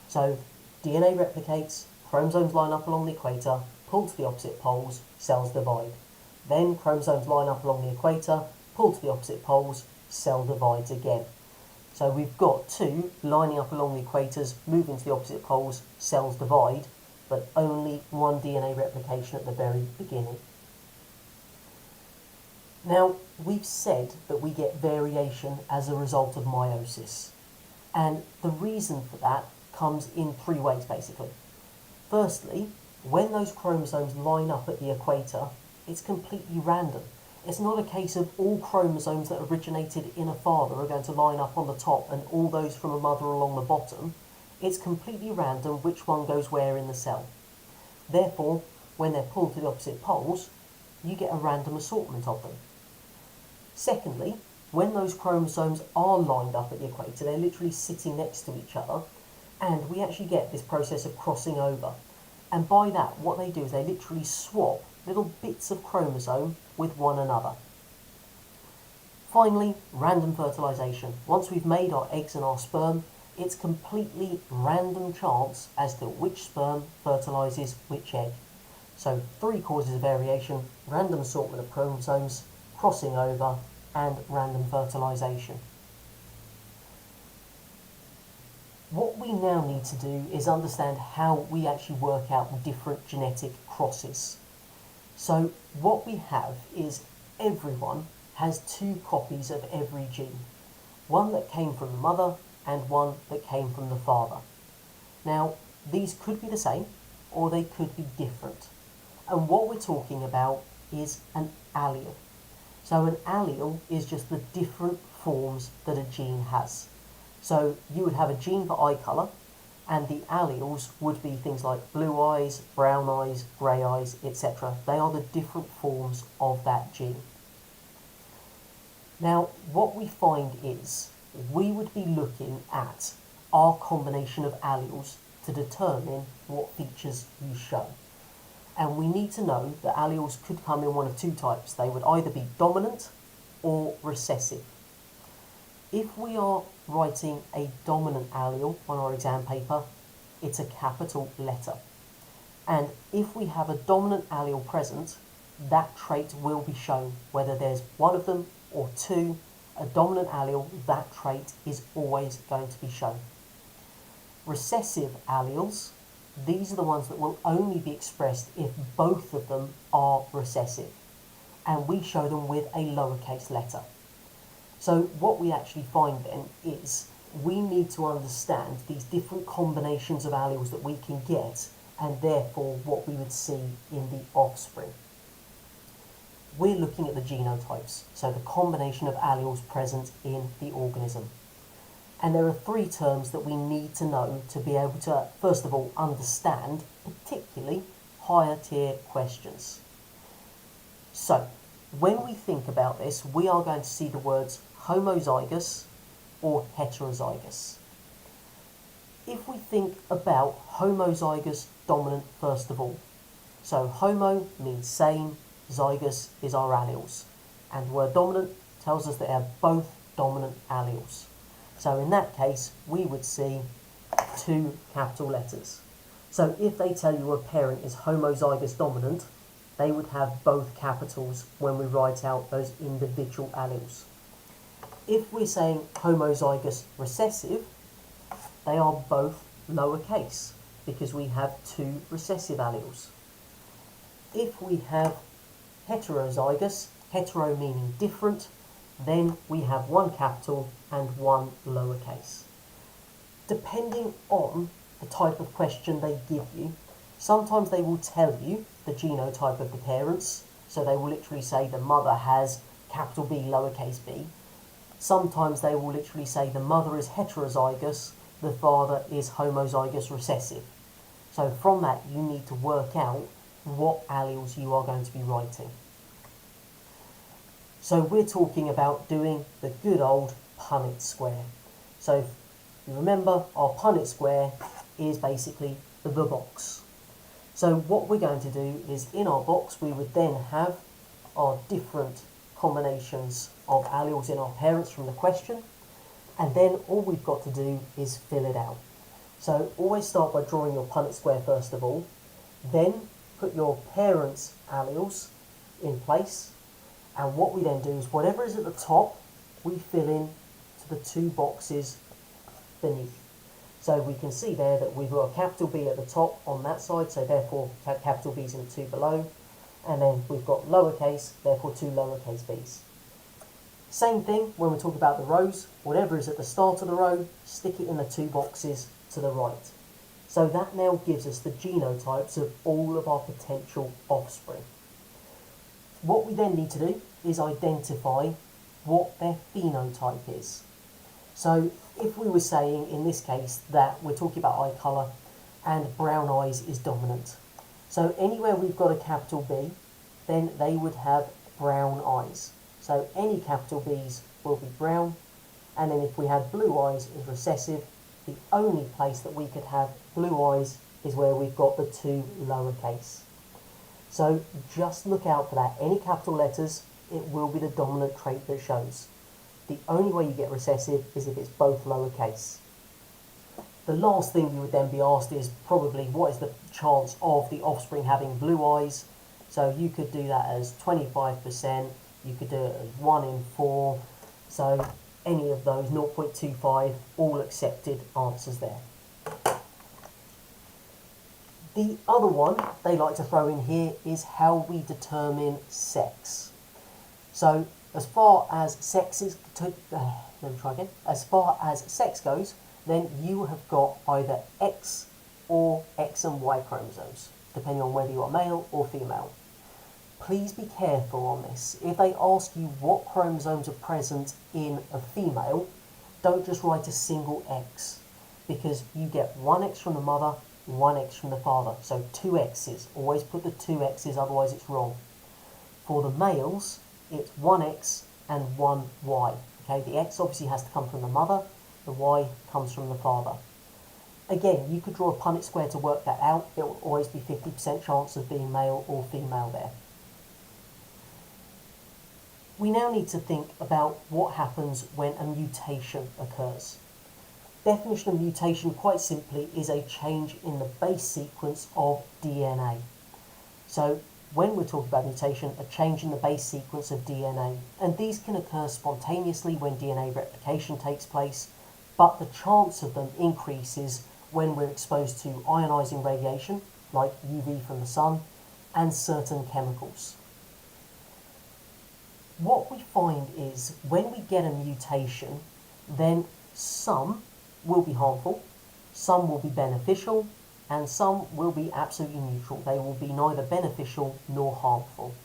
So DNA replicates, chromosomes line up along the equator, pull to the opposite poles, cells divide. Then chromosomes line up along the equator, pull to the opposite poles, cell divides again. So we've got 2 lining up along the equators, moving to the opposite poles, cells divide, but only 1 DNA replication at the very beginning. Now, we've said that we get variation as a result of meiosis, and the reason for that comes in 3 ways basically. Firstly, when those chromosomes line up at the equator, it's completely random. It's not a case of all chromosomes that originated in a father are going to line up on the top and all those from a mother along the bottom. It's completely random which one goes where in the cell. Therefore, when they're pulled to the opposite poles, you get a random assortment of them. Secondly, when those chromosomes are lined up at the equator, they're literally sitting next to each other, and we actually get this process of crossing over. And by that, what they do is they literally swap little bits of chromosome with one another. Finally, random fertilization. Once we've made our eggs and our sperm, it's completely random chance as to which sperm fertilizes which egg. So 3 causes of variation: random assortment of chromosomes, crossing over, and random fertilization. What we now need to do is understand how we actually work out the different genetic crosses. So what we have is everyone has 2 copies of every gene. One that came from the mother and one that came from the father. Now, these could be the same or they could be different. And what we're talking about is an allele. So an allele is just the different forms that a gene has. So you would have a gene for eye colour, and the alleles would be things like blue eyes, brown eyes, grey eyes, etc. They are the different forms of that gene. Now, what we find is we would be looking at our combination of alleles to determine what features you show. And we need to know that alleles could come in one of two types. They would either be dominant or recessive. If we are writing a dominant allele on our exam paper, it's a capital letter. And if we have a dominant allele present, that trait will be shown. Whether there's one of them or two, a dominant allele, that trait is always going to be shown. Recessive alleles, these are the ones that will only be expressed if both of them are recessive. And we show them with a lowercase letter. So what we actually find then is we need to understand these different combinations of alleles that we can get, and therefore what we would see in the offspring. We're looking at the genotypes, so the combination of alleles present in the organism. And there are three terms that we need to know to be able to, first of all, understand particularly higher tier questions. So, when we think about this, we are going to see the words homozygous or heterozygous. If we think about homozygous dominant first of all, so homo means same, zygous is our alleles, and the word dominant tells us that they are both dominant alleles. So in that case, we would see two capital letters. So if they tell you a parent is homozygous dominant, they would have both capitals when we write out those individual alleles. If we're saying homozygous recessive, they are both lowercase because we have two recessive alleles. If we have heterozygous, hetero meaning different, then we have one capital and one lowercase. Depending on the type of question they give you, sometimes they will tell you the genotype of the parents, so they will literally say the mother has capital B, lowercase b. Sometimes they will literally say the mother is heterozygous, the father is homozygous recessive. So from that you need to work out what alleles you are going to be writing. So we're talking about doing the good old Punnett Square. So if you remember, our Punnett Square is basically the box. So what we're going to do is in our box we would then have our different combinations of alleles in our parents from the question, and then all we've got to do is fill it out. So always start by drawing your Punnett Square first of all, then put your parents' alleles in place, and what we then do is whatever is at the top, we fill in to the two boxes beneath. So we can see there that we've got a capital B at the top on that side, so therefore capital B's in the two below, and then we've got lowercase, therefore two lowercase b's. Same thing when we're talking about the rows, whatever is at the start of the row, stick it in the two boxes to the right. So that now gives us the genotypes of all of our potential offspring. What we then need to do is identify what their phenotype is. So if we were saying in this case that we're talking about eye colour and brown eyes is dominant. So anywhere we've got a capital B, then they would have brown eyes. So any capital B's will be brown, and then if we had blue eyes is recessive, the only place that we could have blue eyes is where we've got the two lowercase. So just look out for that. Any capital letters, it will be the dominant trait that shows. The only way you get recessive is if it's both lowercase. The last thing you would then be asked is probably what is the chance of the offspring having blue eyes. So you could do that as 25%, you could do it as 1 in 4, so any of those, 0.25, all accepted answers there. The other one they like to throw in here is how we determine sex. So as far as sex is As far as sex goes, then you have got either X or X and Y chromosomes, depending on whether you are male or female. Please be careful on this. If they ask you what chromosomes are present in a female, don't just write a single X, because you get one X from the mother, one X from the father. So two X's. Always put the two X's, otherwise it's wrong. For the males, it's one X and one Y. Okay, the X obviously has to come from the mother, the Y comes from the father. Again, you could draw a Punnett Square to work that out. It will always be 50% chance of being male or female there. We now need to think about what happens when a mutation occurs. Definition of mutation, quite simply, is a change in the base sequence of DNA. So when we're talking about mutation, a change in the base sequence of DNA. And these can occur spontaneously when DNA replication takes place, but the chance of them increases when we're exposed to ionizing radiation, like UV from the sun, and certain chemicals. What we find is when we get a mutation, then some will be harmful, some will be beneficial, and some will be absolutely neutral. They will be neither beneficial nor harmful.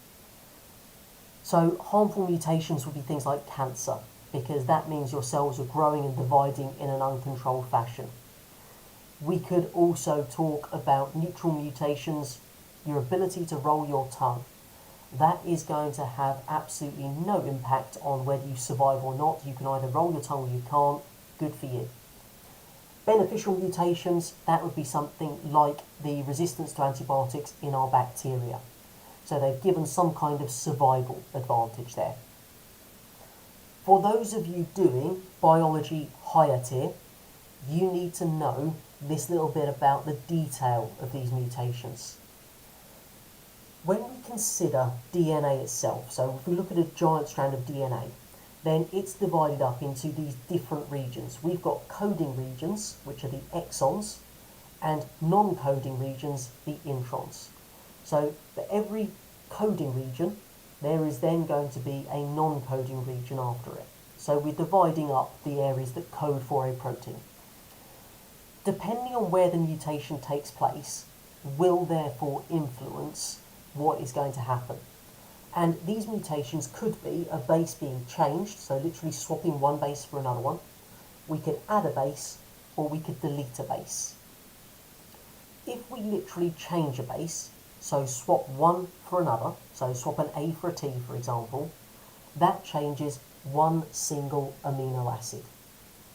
So harmful mutations would be things like cancer, because that means your cells are growing and dividing in an uncontrolled fashion. We could also talk about neutral mutations, your ability to roll your tongue. That is going to have absolutely no impact on whether you survive or not. You can either roll your tongue or you can't. Good for you. Beneficial mutations, that would be something like the resistance to antibiotics in our bacteria. So they've given some kind of survival advantage there. For those of you doing biology higher tier, you need to know this little bit about the detail of these mutations. When we consider DNA itself, so if we look at a giant strand of DNA, then it's divided up into these different regions. We've got coding regions, which are the exons, and non-coding regions, the introns. So for every coding region, there is then going to be a non-coding region after it. So we're dividing up the areas that code for a protein. Depending on where the mutation takes place, will therefore influence what is going to happen. And these mutations could be a base being changed, so literally swapping one base for another one. We could add a base, or we could delete a base. If we literally change a base, so swap one for another, so swap an A for a T, for example, that changes one single amino acid.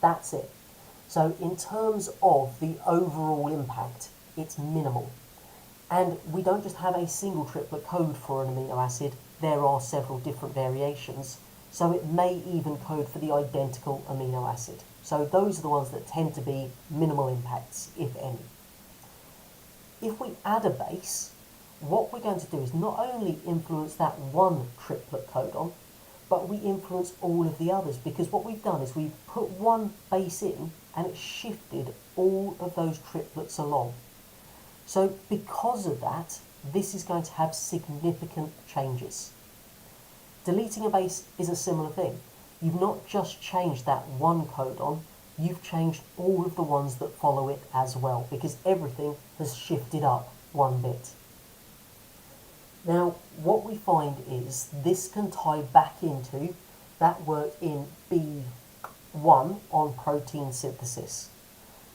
That's it. So in terms of the overall impact, it's minimal. And we don't just have a single triplet code for an amino acid, there are several different variations, so it may even code for the identical amino acid. So those are the ones that tend to be minimal impacts, if any. If we add a base, what we're going to do is not only influence that one triplet codon, but we influence all of the others, because what we've done is we've put one base in and it's shifted all of those triplets along. So because of that, this is going to have significant changes. Deleting a base is a similar thing. You've not just changed that one codon, you've changed all of the ones that follow it as well, because everything has shifted up one bit. Now, what we find is this can tie back into that work in B1 on protein synthesis.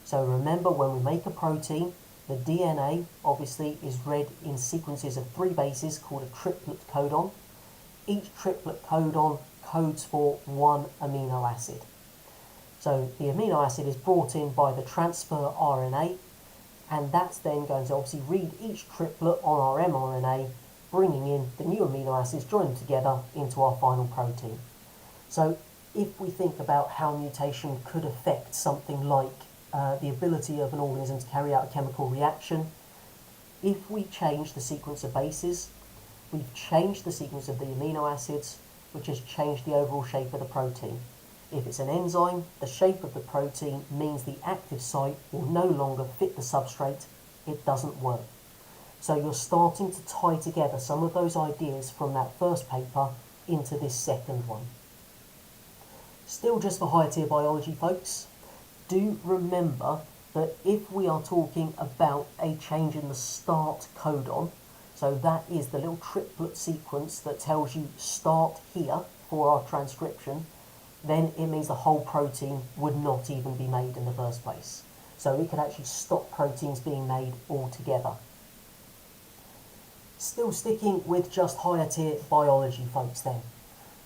So remember, when we make a protein, the DNA obviously is read in sequences of 3 bases called a triplet codon. Each triplet codon codes for one amino acid. So the amino acid is brought in by the transfer RNA, and that's then going to obviously read each triplet on our mRNA, bringing in the new amino acids, join them together into our final protein. So if we think about how mutation could affect something like the ability of an organism to carry out a chemical reaction, if we change the sequence of bases, we've changed the sequence of the amino acids, which has changed the overall shape of the protein. If it's an enzyme, the shape of the protein means the active site will no longer fit the substrate, it doesn't work. So you're starting to tie together some of those ideas from that first paper into this second one. Still just for higher tier biology, folks, do remember that if we are talking about a change in the start codon, so that is the little triplet sequence that tells you start here for our transcription, then it means the whole protein would not even be made in the first place. So it could actually stop proteins being made altogether. Still sticking with just higher tier biology, folks, then.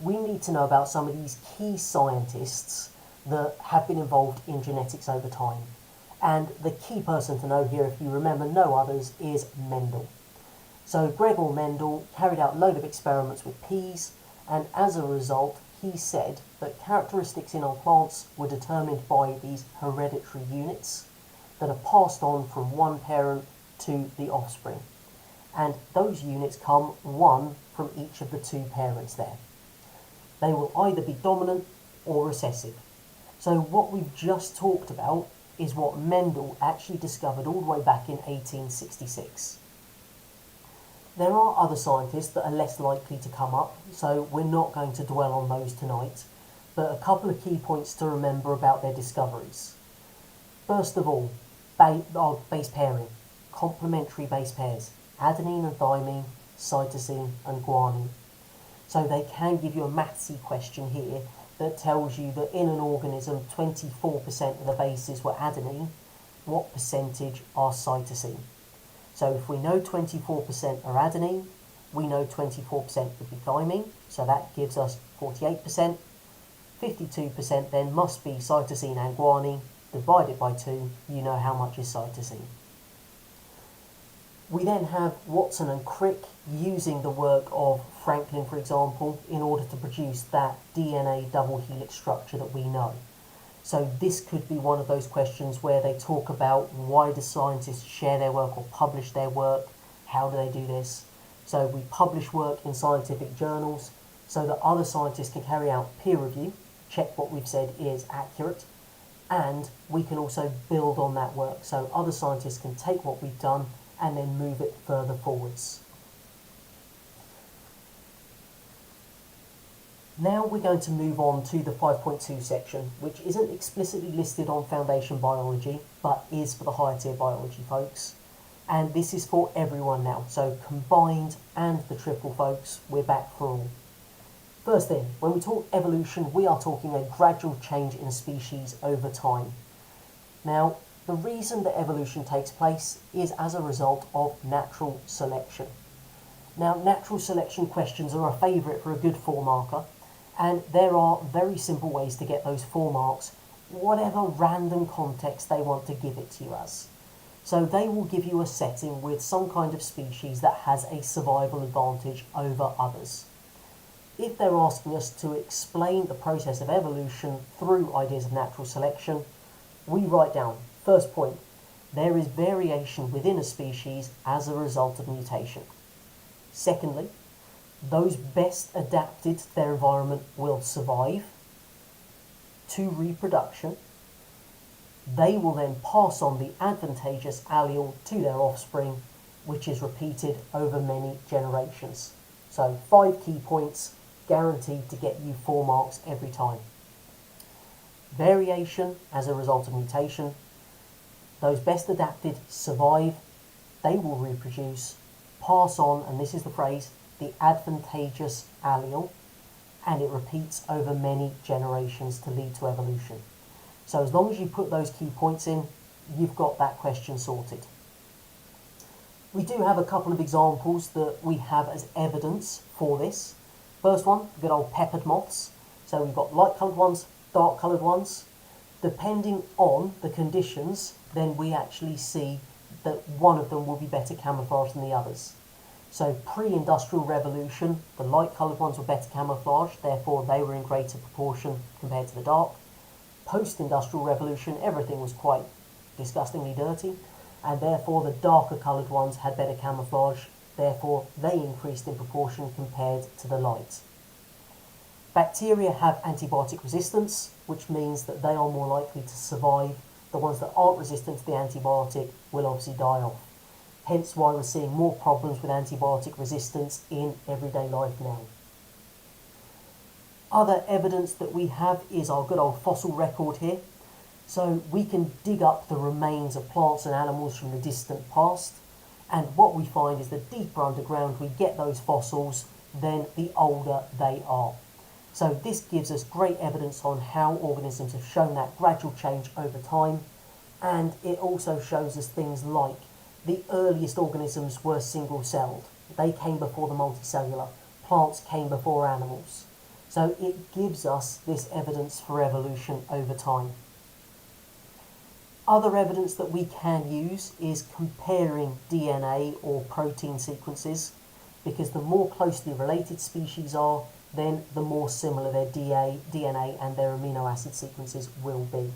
We need to know about some of these key scientists that have been involved in genetics over time. And the key person to know here, if you remember no others, is Mendel. So Gregor Mendel carried out a load of experiments with peas, and as a result, he said that characteristics in our plants were determined by these hereditary units that are passed on from one parent to the offspring. And those units come one from each of the two parents there. They will either be dominant or recessive. So what we've just talked about is what Mendel actually discovered all the way back in 1866. There are other scientists that are less likely to come up, so we're not going to dwell on those tonight, but a couple of key points to remember about their discoveries. First of all, base pairing, complementary base pairs, adenine and thymine, cytosine and guanine. So they can give you a mathsy question here that tells you that in an organism 24% of the bases were adenine, what percentage are cytosine? So if we know 24% are adenine, we know 24% would be thymine, so that gives us 48%. 52% then must be cytosine and guanine. Divided by 2, you know how much is cytosine. We then have Watson and Crick using the work of Franklin, for example, in order to produce that DNA double helix structure that we know. So this could be one of those questions where they talk about why do scientists share their work or publish their work, how do they do this? So we publish work in scientific journals so that other scientists can carry out peer review, check what we've said is accurate, and we can also build on that work. So other scientists can take what we've done and then move it further forwards. Now we're going to move on to the 5.2 section, which isn't explicitly listed on Foundation Biology, but is for the higher tier biology folks. And this is for everyone now, so combined and the triple folks, we're back for all. First thing, when we talk evolution, we are talking a gradual change in a species over time. Now, the reason that evolution takes place is as a result of natural selection. Now, natural selection questions are a favourite for a good 4 marker, and there are very simple ways to get those 4 marks, whatever random context they want to give it to you as. So they will give you a setting with some kind of species that has a survival advantage over others. If they're asking us to explain the process of evolution through ideas of natural selection, we write down, first point, there is variation within a species as a result of mutation. Secondly, those best adapted to their environment will survive to reproduction. They will then pass on the advantageous allele to their offspring, which is repeated over many generations. So 5 key points, guaranteed to get you 4 marks every time. Variation as a result of mutation. Those best adapted survive, they will reproduce, pass on, and this is the phrase, the advantageous allele, and it repeats over many generations to lead to evolution. So as long as you put those key points in, you've got that question sorted. We do have a couple of examples that we have as evidence for this. First one, good old peppered moths. So we've got light coloured ones, dark coloured ones. Depending on the conditions, then we actually see that one of them will be better camouflaged than the others. So pre-industrial revolution, the light coloured ones were better camouflaged, therefore they were in greater proportion compared to the dark. Post-industrial revolution, everything was quite disgustingly dirty, and therefore the darker coloured ones had better camouflage, therefore they increased in proportion compared to the light. Bacteria have antibiotic resistance, which means that they are more likely to survive. The ones that aren't resistant to the antibiotic will obviously die off. Hence why we're seeing more problems with antibiotic resistance in everyday life now. Other evidence that we have is our good old fossil record here. So we can dig up the remains of plants and animals from the distant past, and what we find is the deeper underground we get those fossils, then the older they are. So this gives us great evidence on how organisms have shown that gradual change over time, and it also shows us things like the earliest organisms were single-celled. They came before the multicellular. Plants came before animals. So it gives us this evidence for evolution over time. Other evidence that we can use is comparing DNA or protein sequences, because the more closely related species are, then the more similar their DNA and their amino acid sequences will be.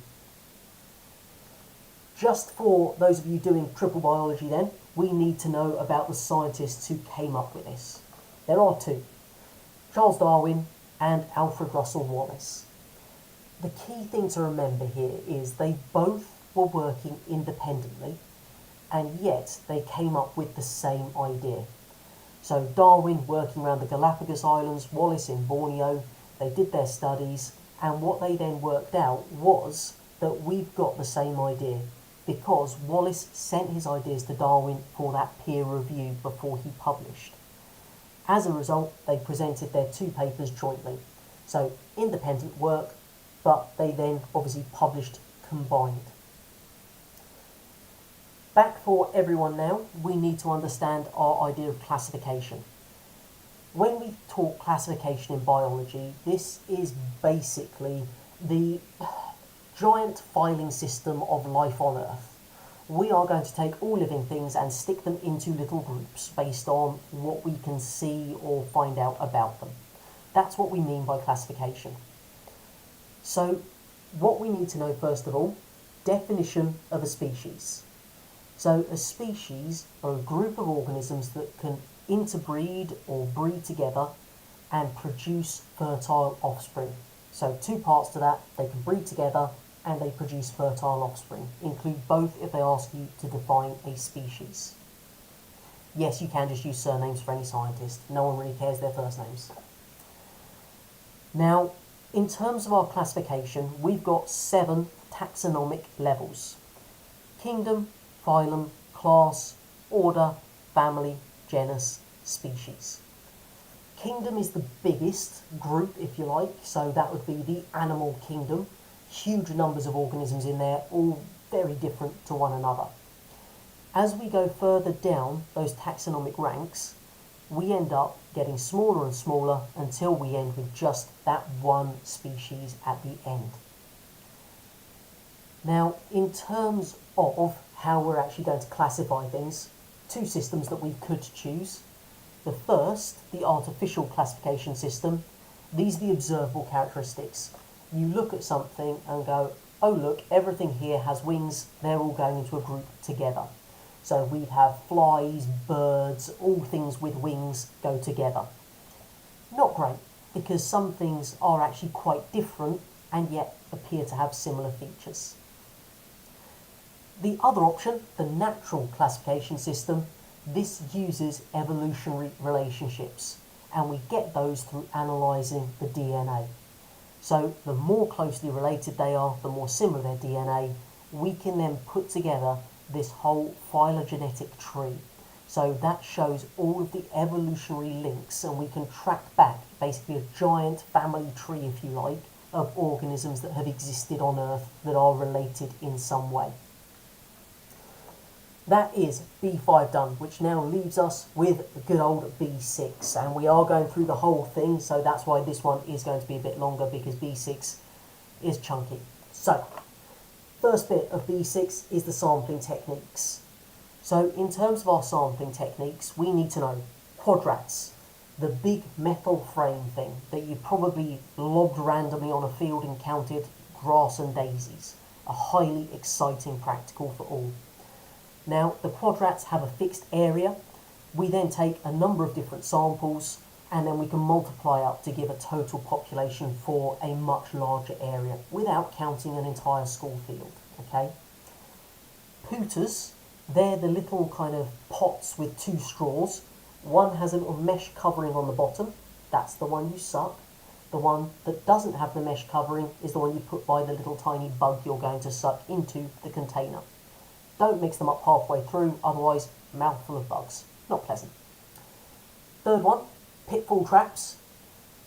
Just for those of you doing triple biology then, we need to know about the scientists who came up with this. There are two, Charles Darwin and Alfred Russel Wallace. The key thing to remember here is they both were working independently, and yet they came up with the same idea. So Darwin working around the Galapagos Islands, Wallace in Borneo, they did their studies, and what they then worked out was that we've got the same idea, because Wallace sent his ideas to Darwin for that peer review before he published. As a result, they presented their two papers jointly. So independent work, but they then obviously published combined. Back for everyone now, we need to understand our idea of classification. When we talk classification in biology, this is basically the giant filing system of life on Earth. We are going to take all living things and stick them into little groups based on what we can see or find out about them. That's what we mean by classification. So, what we need to know first of all, definition of a species. So a species are a group of organisms that can interbreed or breed together and produce fertile offspring. So two parts to that, they can breed together and they produce fertile offspring. Include both if they ask you to define a species. Yes, you can just use surnames for any scientist. No one really cares their first names. Now, in terms of our classification, we've got 7 taxonomic levels. Kingdom, phylum, class, order, family, genus, species. Kingdom is the biggest group, if you like, so that would be the animal kingdom. Huge numbers of organisms in there, all very different to one another. As we go further down those taxonomic ranks, we end up getting smaller and smaller until we end with just that one species at the end. Now, in terms of how we're actually going to classify things, 2 systems that we could choose. The first, the artificial classification system. These are the observable characteristics. You look at something and go, oh look, everything here has wings, they're all going into a group together. So we'd have flies, birds, all things with wings go together. Not great, because some things are actually quite different and yet appear to have similar features. The other option, the natural classification system, this uses evolutionary relationships, and we get those through analysing the DNA. So the more closely related they are, the more similar their DNA, we can then put together this whole phylogenetic tree. So that shows all of the evolutionary links, and we can track back basically a giant family tree, if you like, of organisms that have existed on Earth that are related in some way. That is B5 done, which now leaves us with the good old B6, and we are going through the whole thing, so that's why this one is going to be a bit longer, because B6 is chunky. So, first bit of B6 is the sampling techniques. So in terms of our sampling techniques, we need to know quadrats, the big metal frame thing that you probably lobbed randomly on a field and counted grass and daisies, a highly exciting practical for all. Now, the quadrats have a fixed area. We then take a number of different samples, and then we can multiply up to give a total population for a much larger area without counting an entire school field, okay? Pooters, they're the little kind of pots with 2 straws. One has a little mesh covering on the bottom. That's the one you suck. The one that doesn't have the mesh covering is the one you put by the little tiny bug you're going to suck into the container. Don't mix them up halfway through, otherwise mouthful of bugs. Not pleasant. Third one, pitfall traps.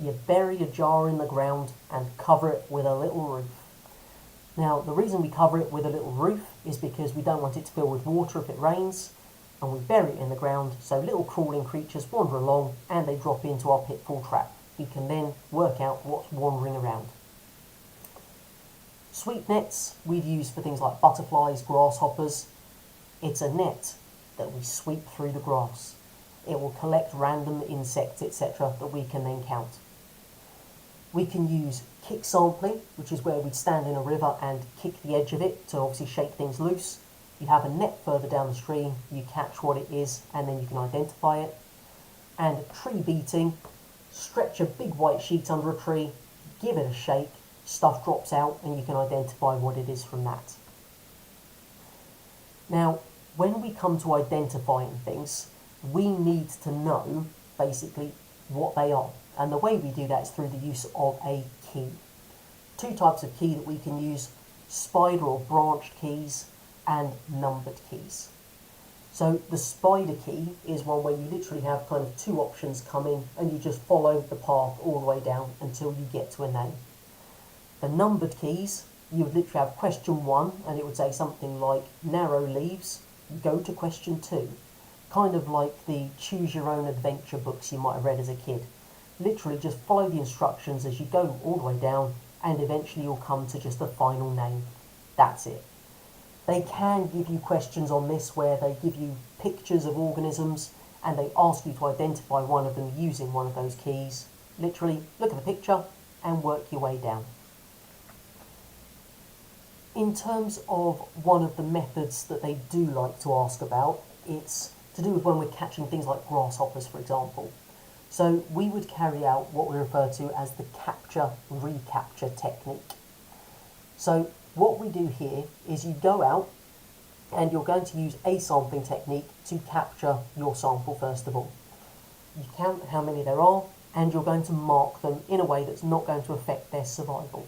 you bury a jar in the ground and cover it with a little roof. Now, the reason we cover it with a little roof is because we don't want it to fill with water if it rains, and we bury it in the ground so little crawling creatures wander along and they drop into our pitfall trap. We can then work out what's wandering around. Sweep nets we'd use for things like butterflies, grasshoppers. It's a net that we sweep through the grass. It will collect random insects, etc. that we can then count. We can use kick sampling, which is where we'd stand in a river and kick the edge of it to obviously shake things loose. You have a net further down the stream, you catch what it is, and then you can identify it. And tree beating, stretch a big white sheet under a tree, give it a shake, stuff drops out, and you can identify what it is from that. Now, when we come to identifying things, we need to know, basically, what they are. And the way we do that is through the use of a key. Two types of key that we can use, spider or branched keys and numbered keys. So the spider key is one where you literally have kind of two options coming and you just follow the path all the way down until you get to a name. The numbered keys, you would literally have question 1 and it would say something like narrow leaves, go to question 2. Kind of like the choose your own adventure books you might have read as a kid. Literally just follow the instructions as you go all the way down and eventually you'll come to just the final name. That's it. They can give you questions on this where they give you pictures of organisms and they ask you to identify one of them using one of those keys. Literally look at the picture and work your way down. In terms of one of the methods that they do like to ask about, it's to do with when we're catching things like grasshoppers, for example. So we would carry out what we refer to as the capture-recapture technique. So what we do here is you go out and you're going to use a sampling technique to capture your sample first of all. You count how many there are and you're going to mark them in a way that's not going to affect their survival.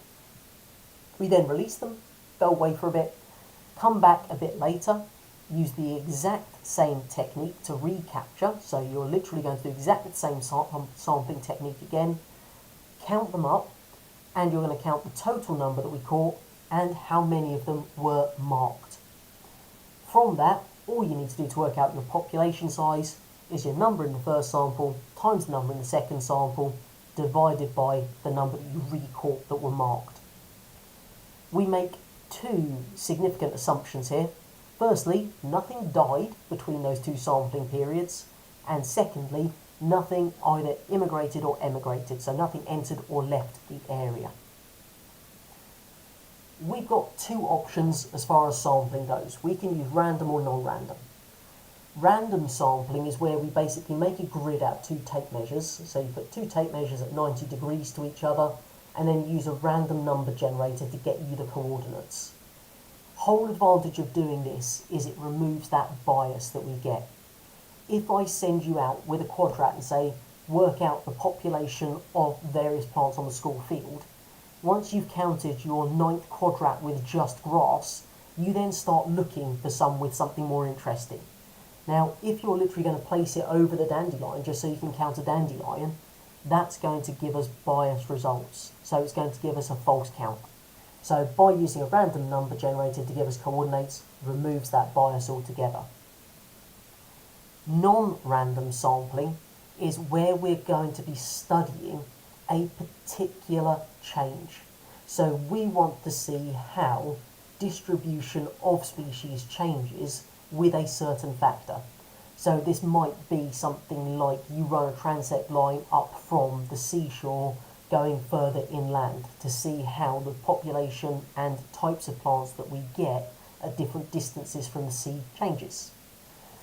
We then release them, go away for a bit, come back a bit later, use the exact same technique to recapture, so you're literally going to do exactly the same sampling technique again, count them up, and you're going to count the total number that we caught and how many of them were marked. From that, all you need to do to work out your population size is your number in the first sample times the number in the second sample divided by the number that you re-caught that were marked. We make two significant assumptions here. Firstly, nothing died between those two sampling periods, and secondly, nothing either immigrated or emigrated, so nothing entered or left the area. We've got two options as far as sampling goes. We can use random or non-random. Random sampling is where we basically make a grid out of two tape measures, so you put two tape measures at 90 degrees to each other, and then use a random number generator to get you the coordinates. Whole advantage of doing this is it removes that bias that we get. If I send you out with a quadrat and say, work out the population of various plants on the school field, once you've counted your 9th quadrat with just grass, you then start looking for some with something more interesting. Now, if you're literally going to place it over the dandelion just so you can count a dandelion, that's going to give us biased results. So it's going to give us a false count. So by using a random number generator to give us coordinates, removes that bias altogether. Non-random sampling is where we're going to be studying a particular change. So we want to see how distribution of species changes with a certain factor. So this might be something like you run a transect line up from the seashore going further inland to see how the population and types of plants that we get at different distances from the sea changes.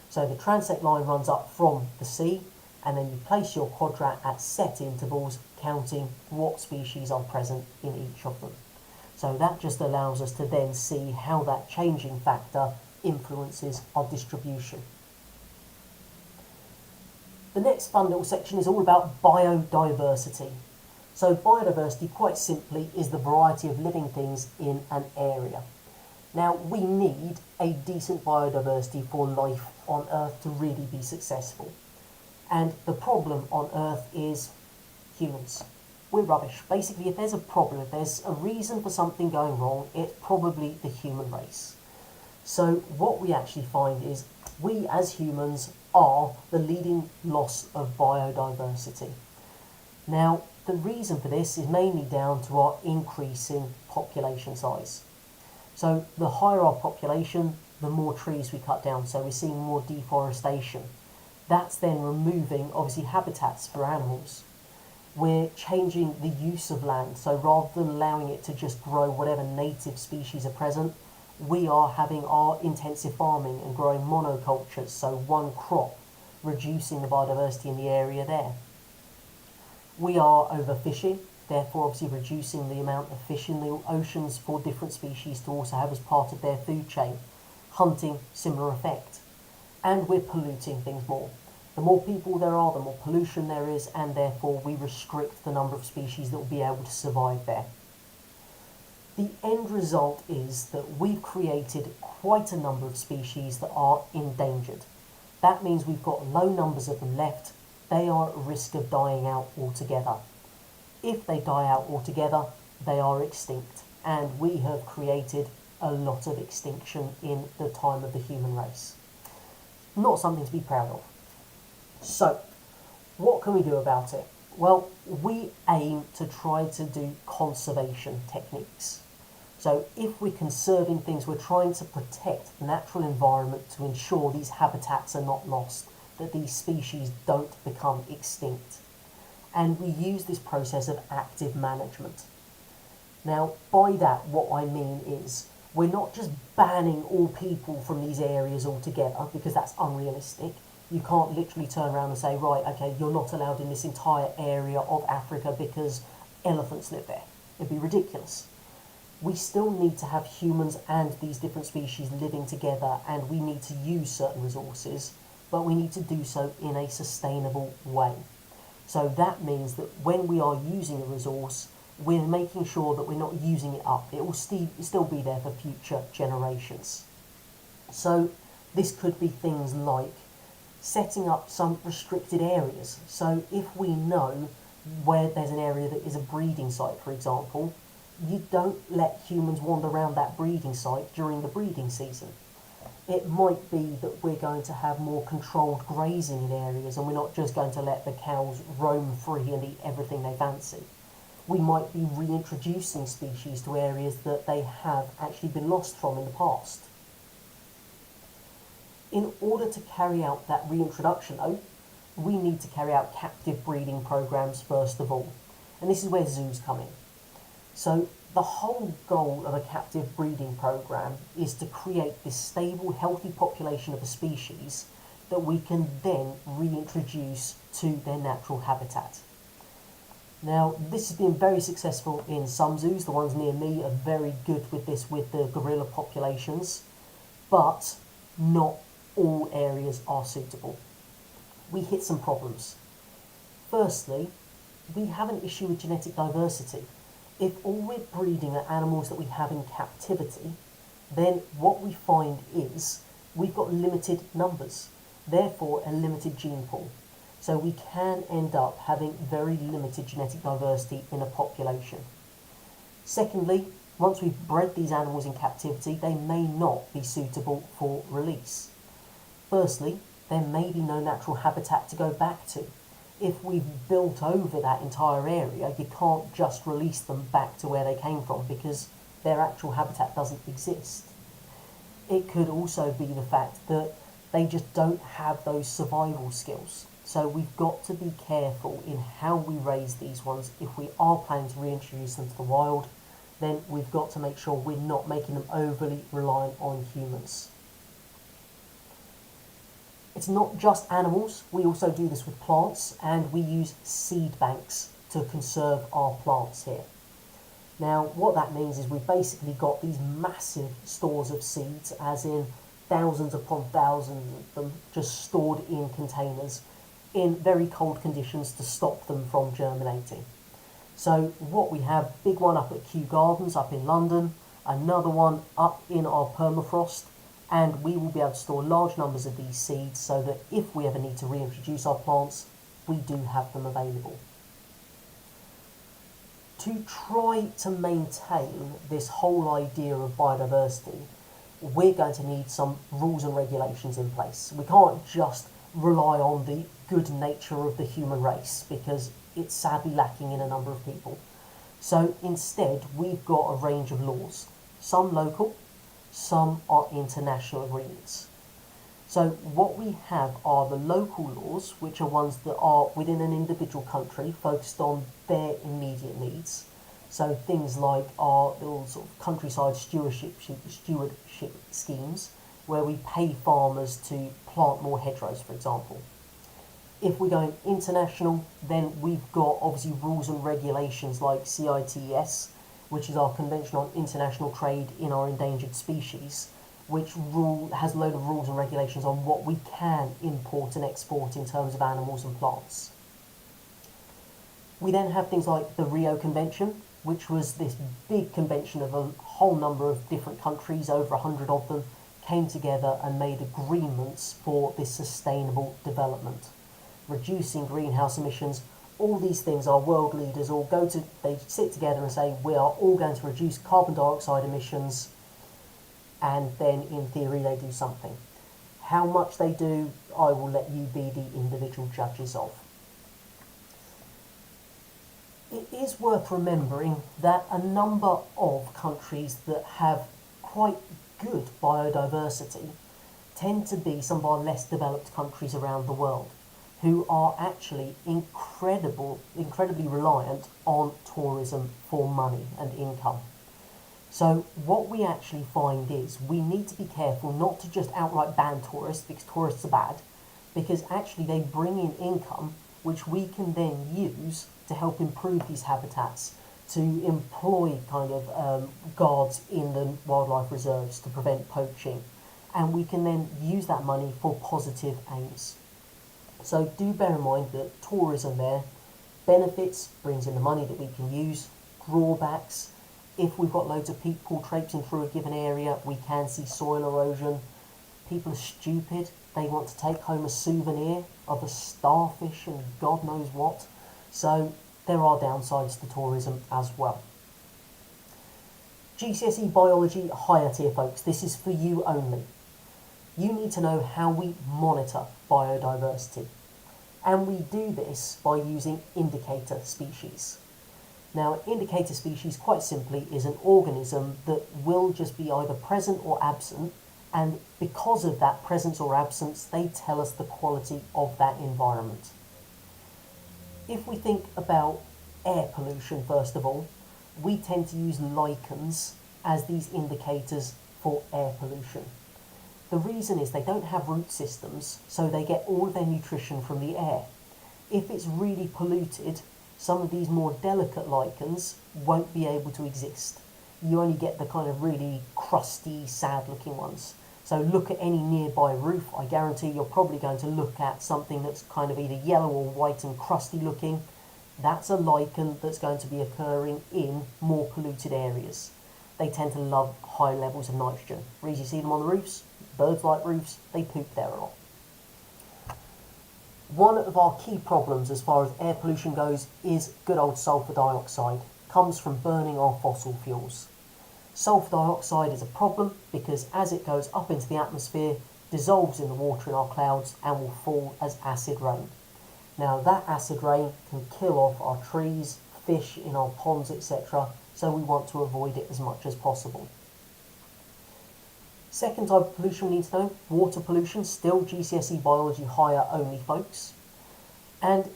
So the transect line runs up from the sea and then you place your quadrat at set intervals counting what species are present in each of them. So that just allows us to then see how that changing factor influences our distribution. The next fun little section is all about biodiversity. So biodiversity, quite simply, is the variety of living things in an area. Now, we need a decent biodiversity for life on Earth to really be successful. And the problem on Earth is humans. we're rubbish. Basically, if there's a problem, if there's a reason for something going wrong, it's probably the human race. So what we actually find is we as humans are the leading loss of biodiversity. Now, the reason for this is mainly down to our increasing population size. So the higher our population, the more trees we cut down, so we're seeing more deforestation. That's then removing, obviously, habitats for animals. We're changing the use of land, so rather than allowing it to just grow whatever native species are present, we are having our intensive farming and growing monocultures, so one crop, reducing the biodiversity in the area there. We are overfishing, therefore obviously reducing the amount of fish in the oceans for different species to also have as part of their food chain. Hunting, similar effect. And we're polluting things more. The more people there are, the more pollution there is, and therefore we restrict the number of species that will be able to survive there. The end result is that we've created quite a number of species that are endangered. That means we've got low numbers of them left. They are at risk of dying out altogether. If they die out altogether, they are extinct, and we have created a lot of extinction in the time of the human race. Not something to be proud of. So, what can we do about it? Well, we aim to try to do conservation techniques. So if we're conserving things, we're trying to protect the natural environment to ensure these habitats are not lost, that these species don't become extinct. And we use this process of active management. Now, by that, what I mean is, we're not just banning all people from these areas altogether, because that's unrealistic. You can't literally turn around and say, right, okay, you're not allowed in this entire area of Africa because elephants live there. It'd be ridiculous. We still need to have humans and these different species living together, and we need to use certain resources, but we need to do so in a sustainable way. So that means that when we are using a resource, we're making sure that we're not using it up. It will still be there for future generations. So this could be things like setting up some restricted areas. So if we know where there's an area that is a breeding site, for example, you don't let humans wander around that breeding site during the breeding season. It might be that we're going to have more controlled grazing in areas, and we're not just going to let the cows roam free and eat everything they fancy. We might be reintroducing species to areas that they have actually been lost from in the past. In order to carry out that reintroduction, though, we need to carry out captive breeding programs first of all. And this is where zoos come in. So the whole goal of a captive breeding program is to create this stable, healthy population of a species that we can then reintroduce to their natural habitat. Now, this has been very successful in some zoos. The ones near me are very good with this with the gorilla populations, but not all areas are suitable. We hit some problems. Firstly, we have an issue with genetic diversity. If all we're breeding are animals that we have in captivity, then what we find is we've got limited numbers, therefore a limited gene pool. So we can end up having very limited genetic diversity in a population. Secondly, once we've bred these animals in captivity, they may not be suitable for release. Firstly, there may be no natural habitat to go back to. If we've built over that entire area, you can't just release them back to where they came from because their actual habitat doesn't exist. It could also be the fact that they just don't have those survival skills. So we've got to be careful in how we raise these ones. If we are planning to reintroduce them to the wild, then we've got to make sure we're not making them overly reliant on humans. It's not just animals, we also do this with plants, and we use seed banks to conserve our plants here. Now, what that means is we've basically got these massive stores of seeds, as in thousands upon thousands of them, just stored in containers in very cold conditions to stop them from germinating. So what we have, big one up at Kew Gardens up in London, another one up in our permafrost, and we will be able to store large numbers of these seeds so that if we ever need to reintroduce our plants, we do have them available. to try to maintain this whole idea of biodiversity, we're going to need some rules and regulations in place. We can't just rely on the good nature of the human race, because it's sadly lacking in a number of people. So instead, we've got a range of laws, some local, some are international agreements. So what we have are the local laws, which are ones that are within an individual country, focused on their immediate needs. So things like our little sort of countryside stewardship schemes, where we pay farmers to plant more hedgerows, for example. If we're going international, then we've got obviously rules and regulations like CITES, which is our Convention on International Trade in our Endangered Species, which has a load of rules and regulations on what we can import and export in terms of animals and plants. We then have things like the Rio Convention, which was this big convention of a whole number of different countries, over 100 of them, came together and made agreements for this sustainable development. Reducing greenhouse emissions, all these things our world leaders they sit together and say, we are all going to reduce carbon dioxide emissions, and then in theory they do something. How much they do, I will let you be the individual judges of. It is worth remembering that a number of countries that have quite good biodiversity tend to be some of our less developed countries around the world, who are actually incredibly reliant on tourism for money and income. So what we actually find is we need to be careful not to just outright ban tourists, because tourists are bad, because actually they bring in income which we can then use to help improve these habitats, to employ guards in the wildlife reserves to prevent poaching, and we can then use that money for positive aims. So do bear in mind that tourism there, benefits, brings in the money that we can use, drawbacks, if we've got loads of people traipsing through a given area, we can see soil erosion. People are stupid, they want to take home a souvenir of a starfish and God knows what. So there are downsides to tourism as well. GCSE Biology higher tier folks, this is for you only. You need to know how we monitor biodiversity. And we do this by using indicator species. Now, indicator species, quite simply, is an organism that will just be either present or absent, and because of that presence or absence, they tell us the quality of that environment. If we think about air pollution, first of all, we tend to use lichens as these indicators for air pollution. The reason is they don't have root systems, so they get all of their nutrition from the air. If it's really polluted, some of these more delicate lichens won't be able to exist. You only get the kind of really crusty, sad-looking ones. So look at any nearby roof, I guarantee you're probably going to look at something that's kind of either yellow or white and crusty looking. That's a lichen that's going to be occurring in more polluted areas. They tend to love high levels of nitrogen. Reason you see them on the roofs, birds like roofs, they poop there a lot. One of our key problems as far as air pollution goes is good old sulfur dioxide. Comes from burning our fossil fuels. Sulfur dioxide is a problem because as it goes up into the atmosphere, dissolves in the water in our clouds and will fall as acid rain. Now that acid rain can kill off our trees, fish in our ponds, etc. So we want to avoid it as much as possible. Second type of pollution we need to know, water pollution, still GCSE Biology higher only folks. And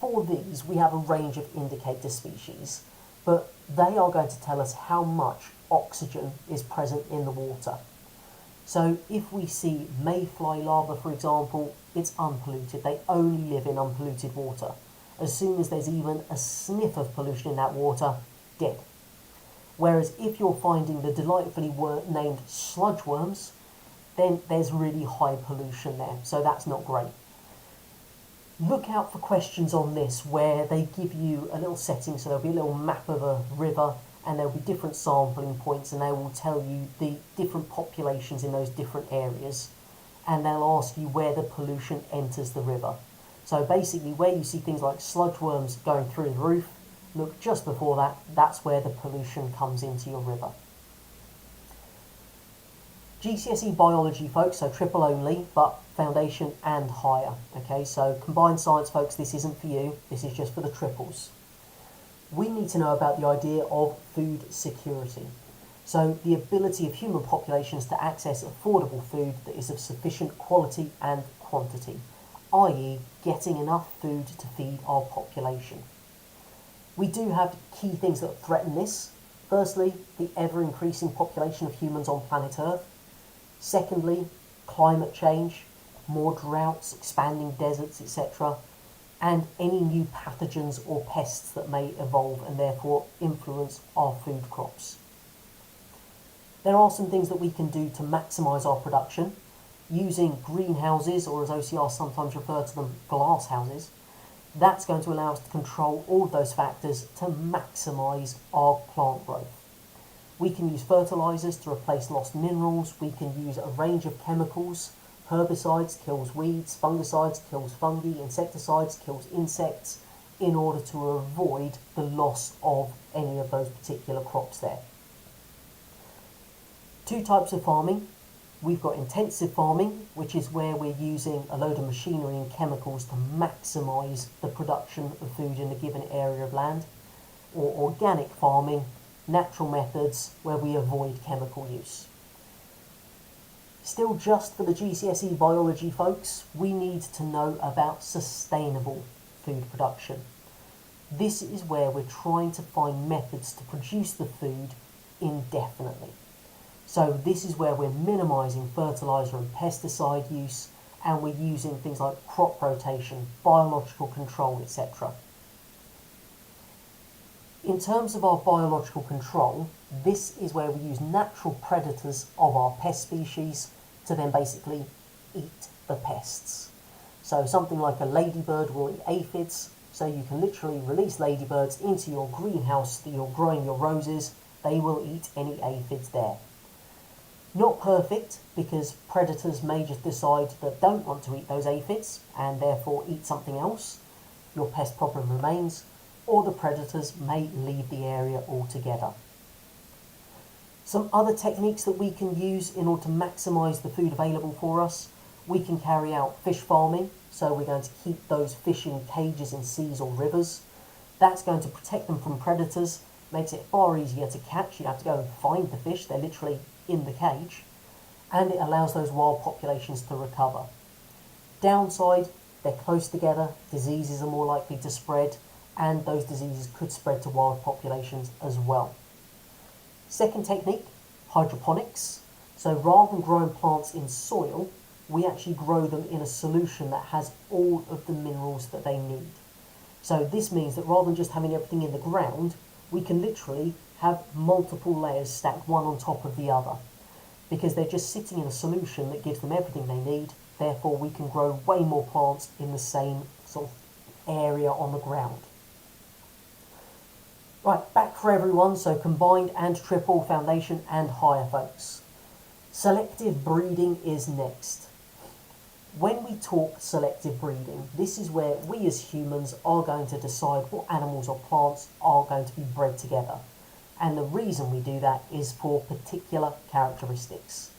for these we have a range of indicator species, but they are going to tell us how much oxygen is present in the water. So if we see mayfly larvae, for example, it's unpolluted. They only live in unpolluted water. As soon as there's even a sniff of pollution in that water, dead. Whereas if you're finding the delightfully named sludge worms, then there's really high pollution there, so that's not great. Look out for questions on this where they give you a little setting, so there'll be a little map of a river and there'll be different sampling points and they will tell you the different populations in those different areas, and they'll ask you where the pollution enters the river. So basically where you see things like sludge worms going through the roof, look just before that, that's where the pollution comes into your river. GCSE biology, folks, so triple only, but foundation and higher. Okay, so combined science, folks, this isn't for you, this is just for the triples. We need to know about the idea of food security. So the ability of human populations to access affordable food that is of sufficient quality and quantity, i.e. getting enough food to feed our population. We do have key things that threaten this. Firstly, the ever-increasing population of humans on planet Earth. Secondly, climate change, more droughts, expanding deserts, etc. And any new pathogens or pests that may evolve and therefore influence our food crops. There are some things that we can do to maximise our production using greenhouses, or as OCR sometimes refer to them, glass houses. That's going to allow us to control all of those factors to maximise our plant growth. We can use fertilisers to replace lost minerals. We can use a range of chemicals. Herbicides kills weeds, fungicides kills fungi, insecticides kills insects, in order to avoid the loss of any of those particular crops there. Two types of farming. We've got intensive farming, which is where we're using a load of machinery and chemicals to maximise the production of food in a given area of land. Or organic farming, natural methods where we avoid chemical use. Still just for the GCSE biology, folks, we need to know about sustainable food production. This is where we're trying to find methods to produce the food indefinitely. So this is where we're minimising fertiliser and pesticide use, and we're using things like crop rotation, biological control, etc. In terms of our biological control, this is where we use natural predators of our pest species to then basically eat the pests. So something like a ladybird will eat aphids, so you can literally release ladybirds into your greenhouse that you're growing your roses. They will eat any aphids there. Not perfect, because predators may just decide that don't want to eat those aphids and therefore eat something else. Your pest problem remains, or the predators may leave the area altogether. Some other techniques that we can use in order to maximise the food available for us. We can carry out fish farming, so we're going to keep those fish in cages in seas or rivers. That's going to protect them from predators, makes it far easier to catch. You have to go and find the fish, they're literally in the cage, and it allows those wild populations to recover. Downside, they're close together, diseases are more likely to spread, and those diseases could spread to wild populations as well. Second technique, hydroponics. So rather than growing plants in soil, we actually grow them in a solution that has all of the minerals that they need. So this means that rather than just having everything in the ground, we can literally have multiple layers stacked one on top of the other, because they're just sitting in a solution that gives them everything they need. Therefore, we can grow way more plants in the same sort of area on the ground. Right, back for everyone, so combined and triple, foundation and higher, folks. Selective breeding is next. When we talk selective breeding, this is where we as humans are going to decide what animals or plants are going to be bred together. And the reason we do that is for particular characteristics.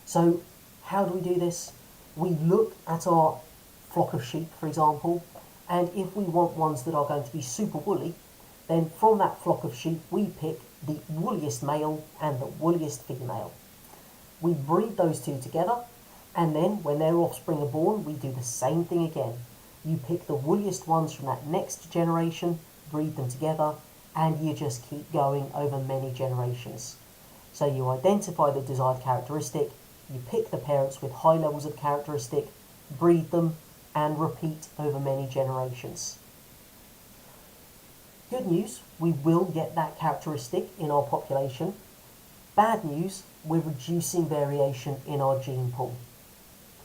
So how do we do this? We look at our flock of sheep, for example, and if we want ones that are going to be super woolly, then from that flock of sheep we pick the woolliest male and the woolliest female. We breed those two together, and then when their offspring are born, we do the same thing again. You pick the woolliest ones from that next generation, breed them together, and you just keep going over many generations. So you identify the desired characteristic, you pick the parents with high levels of characteristic, breed them, and repeat over many generations. Good news, we will get that characteristic in our population. Bad news, we're reducing variation in our gene pool.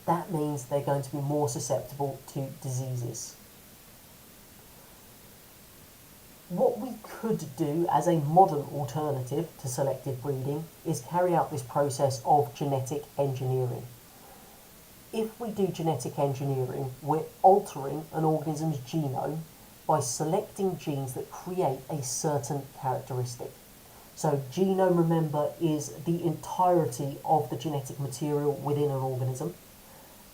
That means they're going to be more susceptible to diseases. What we could do as a modern alternative to selective breeding is carry out this process of genetic engineering. If we do genetic engineering, we're altering an organism's genome by selecting genes that create a certain characteristic. So genome, remember, is the entirety of the genetic material within an organism.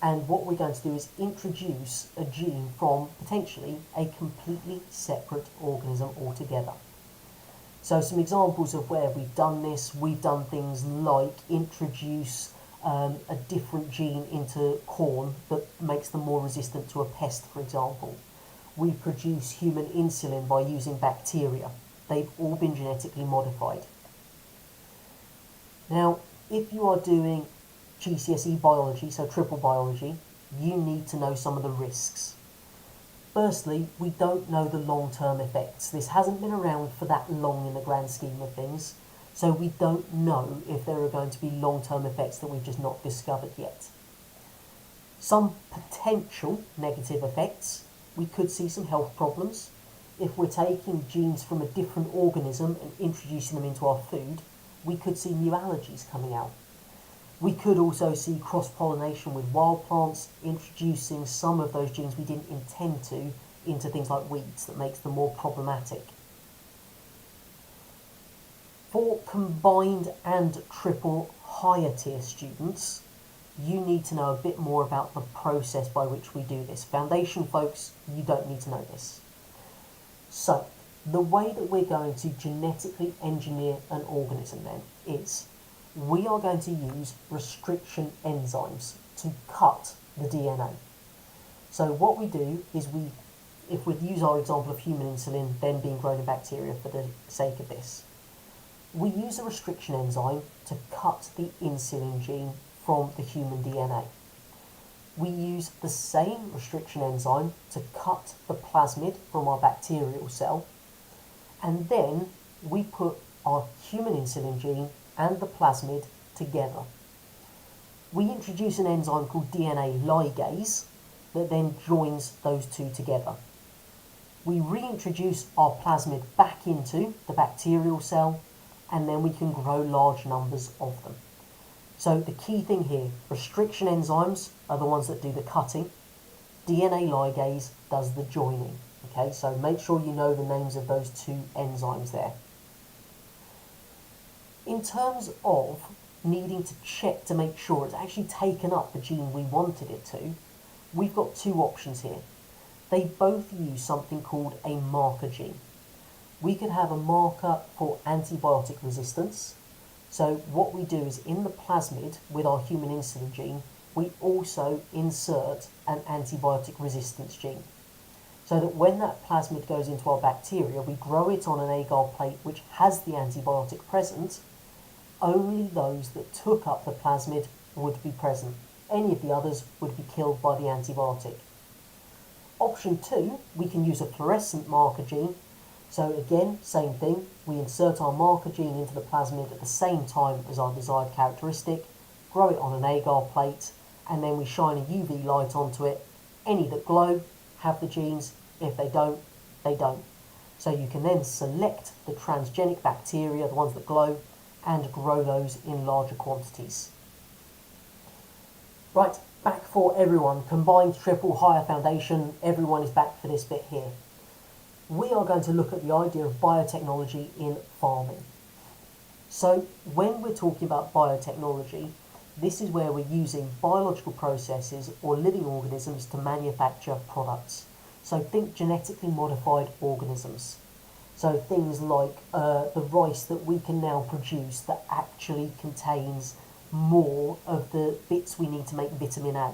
And what we're going to do is introduce a gene from potentially a completely separate organism altogether. So some examples of where we've done this, we've done things like introduce a different gene into corn that makes them more resistant to a pest, for example. We produce human insulin by using bacteria. They've all been genetically modified. Now, if you are doing GCSE biology, so triple biology, you need to know some of the risks. Firstly, we don't know the long-term effects. This hasn't been around for that long in the grand scheme of things, so we don't know if there are going to be long-term effects that we've just not discovered yet. Some potential negative effects: we could see some health problems. If we're taking genes from a different organism and introducing them into our food, we could see new allergies coming out. We could also see cross-pollination with wild plants, introducing some of those genes we didn't intend to into things like weeds that makes them more problematic. For combined and triple higher tier students, you need to know a bit more about the process by which we do this. Foundation folks, you don't need to know this. So, the way that we're going to genetically engineer an organism then is we are going to use restriction enzymes to cut the DNA. So what we do is if we use our example of human insulin then being grown in bacteria for the sake of this, we use a restriction enzyme to cut the insulin gene from the human DNA. We use the same restriction enzyme to cut the plasmid from our bacterial cell, and then we put our human insulin gene and the plasmid together. We introduce an enzyme called DNA ligase that then joins those two together. We reintroduce our plasmid back into the bacterial cell, and then we can grow large numbers of them. So the key thing here, restriction enzymes are the ones that do the cutting. DNA ligase does the joining. Okay, so make sure you know the names of those two enzymes there. In terms of needing to check to make sure it's actually taken up the gene we wanted it to, we've got two options here. They both use something called a marker gene. We could have a marker for antibiotic resistance. So what we do is in the plasmid with our human insulin gene, we also insert an antibiotic resistance gene. So that when that plasmid goes into our bacteria, we grow it on an agar plate which has the antibiotic present. Only those that took up the plasmid would be present. Any of the others would be killed by the antibiotic. Option 2, we can use a fluorescent marker gene. So again, same thing, we insert our marker gene into the plasmid at the same time as our desired characteristic, grow it on an agar plate, and then we shine a UV light onto it. Any that glow have the genes, if they don't, they don't. So you can then select the transgenic bacteria, the ones that glow, and grow those in larger quantities. Right, back for everyone, combined triple higher foundation, everyone is back for this bit here. We are going to look at the idea of biotechnology in farming. So when we're talking about biotechnology, this is where we're using biological processes or living organisms to manufacture products. So think genetically modified organisms. So things like the rice that we can now produce that actually contains more of the bits we need to make vitamin A.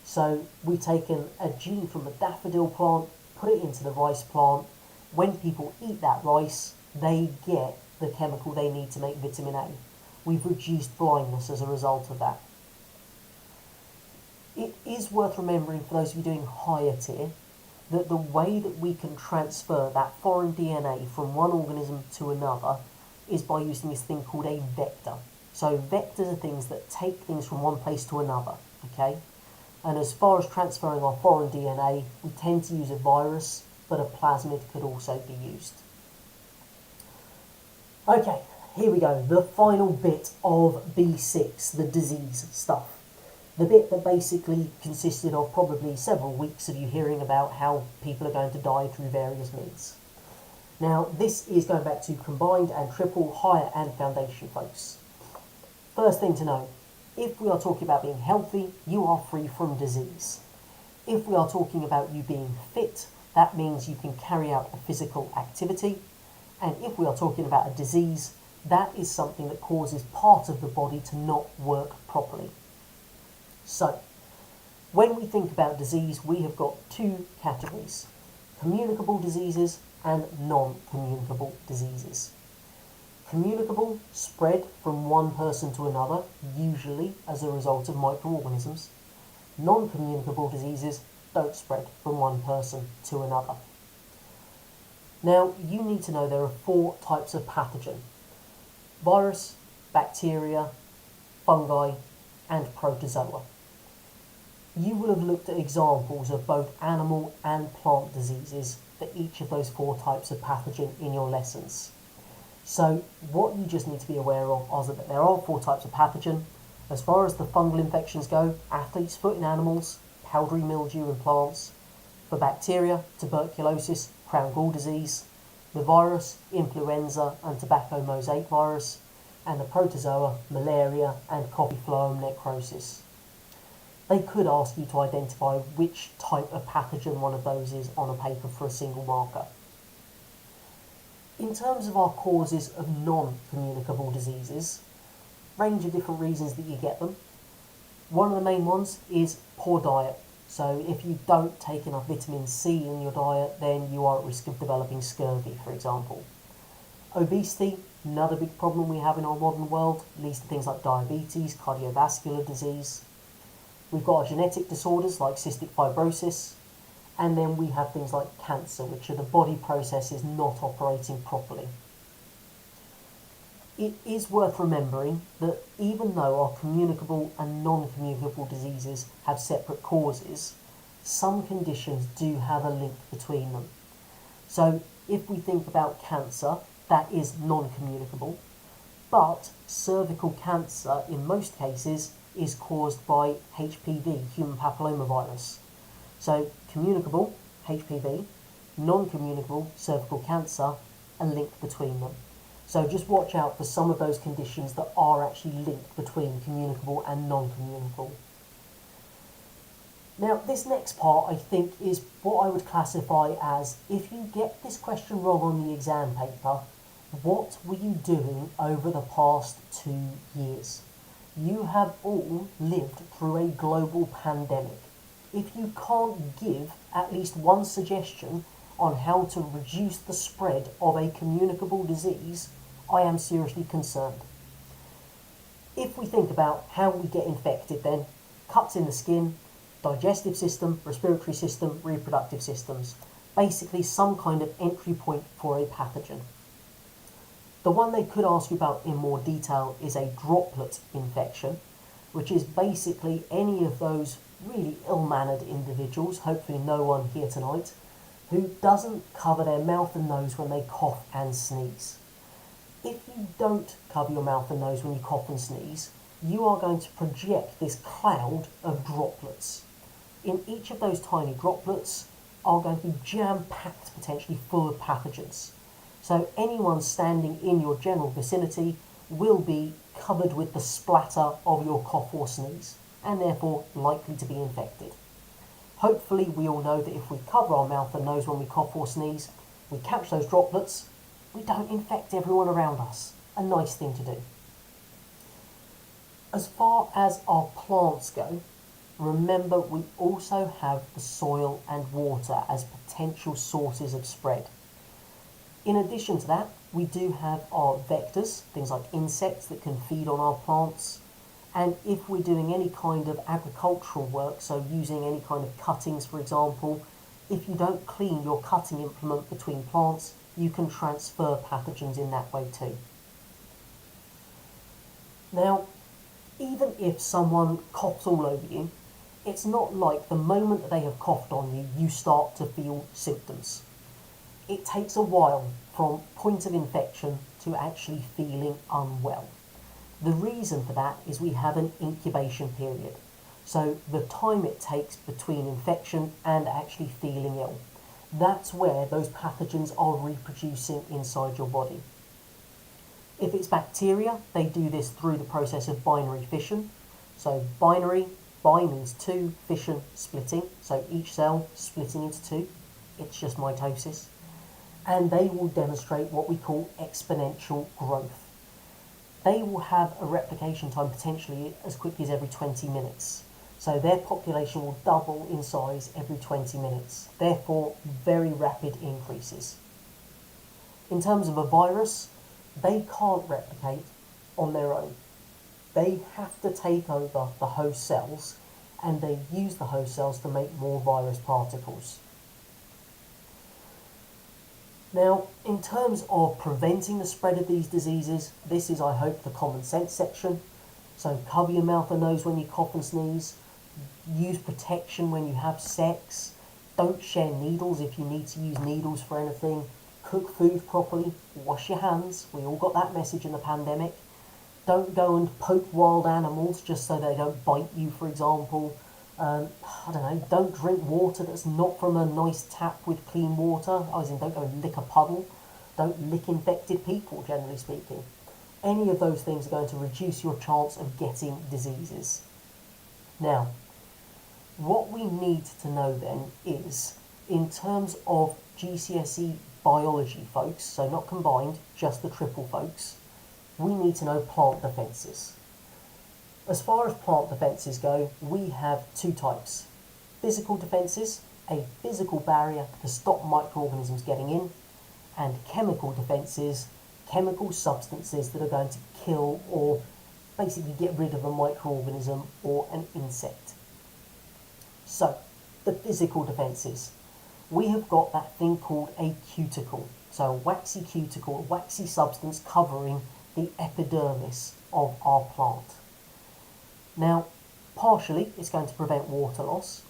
So we've taken a gene from a daffodil plant, put it into the rice plant. When people eat that rice, they get the chemical they need to make vitamin A. We've reduced blindness as a result of that. It is worth remembering for those of you doing higher tier that the way that we can transfer that foreign DNA from one organism to another is by using this thing called a vector. So vectors are things that take things from one place to another, okay? And as far as transferring our foreign DNA, we tend to use a virus, but a plasmid could also be used. Okay, here we go, the final bit of B6, the disease stuff. The bit that basically consisted of probably several weeks of you hearing about how people are going to die through various means. Now, this is going back to combined and triple, higher and foundation folks. First thing to know, if we are talking about being healthy, you are free from disease. If we are talking about you being fit, that means you can carry out a physical activity. And if we are talking about a disease, that is something that causes part of the body to not work properly. So, when we think about disease, we have got two categories: communicable diseases and non-communicable diseases. Communicable spread from one person to another, usually as a result of microorganisms. Non-communicable diseases don't spread from one person to another. Now, you need to know there are 4 types of pathogen: virus, bacteria, fungi, and protozoa. You will have looked at examples of both animal and plant diseases for each of those 4 types of pathogen in your lessons. So what you just need to be aware of is that there are 4 types of pathogen. As far as the fungal infections go, athlete's foot in animals, powdery mildew in plants. For bacteria, tuberculosis, crown gall disease. The virus, influenza and tobacco mosaic virus. And the protozoa, malaria and coffee phloem necrosis. They could ask you to identify which type of pathogen one of those is on a paper for a single marker. In terms of our causes of non-communicable diseases, range of different reasons that you get them. One of the main ones is poor diet. So if you don't take enough vitamin C in your diet, then you are at risk of developing scurvy, for example. Obesity, another big problem we have in our modern world, leads to things like diabetes, cardiovascular disease. We've got our genetic disorders like cystic fibrosis, and then we have things like cancer, which are the body processes not operating properly. It is worth remembering that even though our communicable and non-communicable diseases have separate causes, some conditions do have a link between them. So if we think about cancer, that is non-communicable, but cervical cancer in most cases is caused by HPV, human papillomavirus. So communicable, HPV, non-communicable, cervical cancer, a link between them. So just watch out for some of those conditions that are actually linked between communicable and non-communicable. Now, this next part, I think, is what I would classify as, if you get this question wrong on the exam paper, what were you doing over the past 2 years? You have all lived through a global pandemic. If you can't give at least one suggestion on how to reduce the spread of a communicable disease, I am seriously concerned. If we think about how we get infected then, cuts in the skin, digestive system, respiratory system, reproductive systems, basically some kind of entry point for a pathogen. The one they could ask you about in more detail is a droplet infection, which is basically any of those really ill-mannered individuals, hopefully no one here tonight, who doesn't cover their mouth and nose when they cough and sneeze. If you don't cover your mouth and nose when you cough and sneeze, you are going to project this cloud of droplets. In each of those tiny droplets are going to be jam-packed, potentially full of pathogens. So anyone standing in your general vicinity will be covered with the splatter of your cough or sneeze, and therefore likely to be infected. Hopefully we all know that if we cover our mouth and nose when we cough or sneeze, we catch those droplets, we don't infect everyone around us. A nice thing to do. As far as our plants go, remember we also have the soil and water as potential sources of spread. In addition to that, we do have our vectors, things like insects that can feed on our plants. And if we're doing any kind of agricultural work, so using any kind of cuttings, for example, if you don't clean your cutting implement between plants, you can transfer pathogens in that way too. Now, even if someone coughs all over you, it's not like the moment that they have coughed on you, you start to feel symptoms. It takes a while from point of infection to actually feeling unwell. The reason for that is we have an incubation period. So the time it takes between infection and actually feeling ill, that's where those pathogens are reproducing inside your body. If it's bacteria, they do this through the process of binary fission. So binary, bi means two, fission, splitting. So each cell splitting into two. It's just mitosis. And they will demonstrate what we call exponential growth. They will have a replication time potentially as quickly as every 20 minutes. So their population will double in size every 20 minutes. Therefore, very rapid increases. In terms of a virus, they can't replicate on their own. They have to take over the host cells, and they use the host cells to make more virus particles. Now, in terms of preventing the spread of these diseases, this is, I hope, the common sense section. So cover your mouth and nose when you cough and sneeze. Use protection when you have sex. Don't share needles if you need to use needles for anything. Cook food properly. Wash your hands. We all got that message in the pandemic. Don't go and poke wild animals just so they don't bite you, for example. Don't drink water that's not from a nice tap with clean water. As in, don't go and lick a puddle. Don't lick infected people, generally speaking. Any of those things are going to reduce your chance of getting diseases. Now, what we need to know then is, in terms of GCSE biology folks, so not combined, just the triple folks, we need to know plant defences. As far as plant defences go, we have two types. Physical defences, a physical barrier to stop microorganisms getting in, and chemical defences, chemical substances that are going to kill or basically get rid of a microorganism or an insect. So, the physical defences. We have got that thing called a cuticle. So a waxy cuticle, a waxy substance covering the epidermis of our plant. Now, partially it's going to prevent water loss,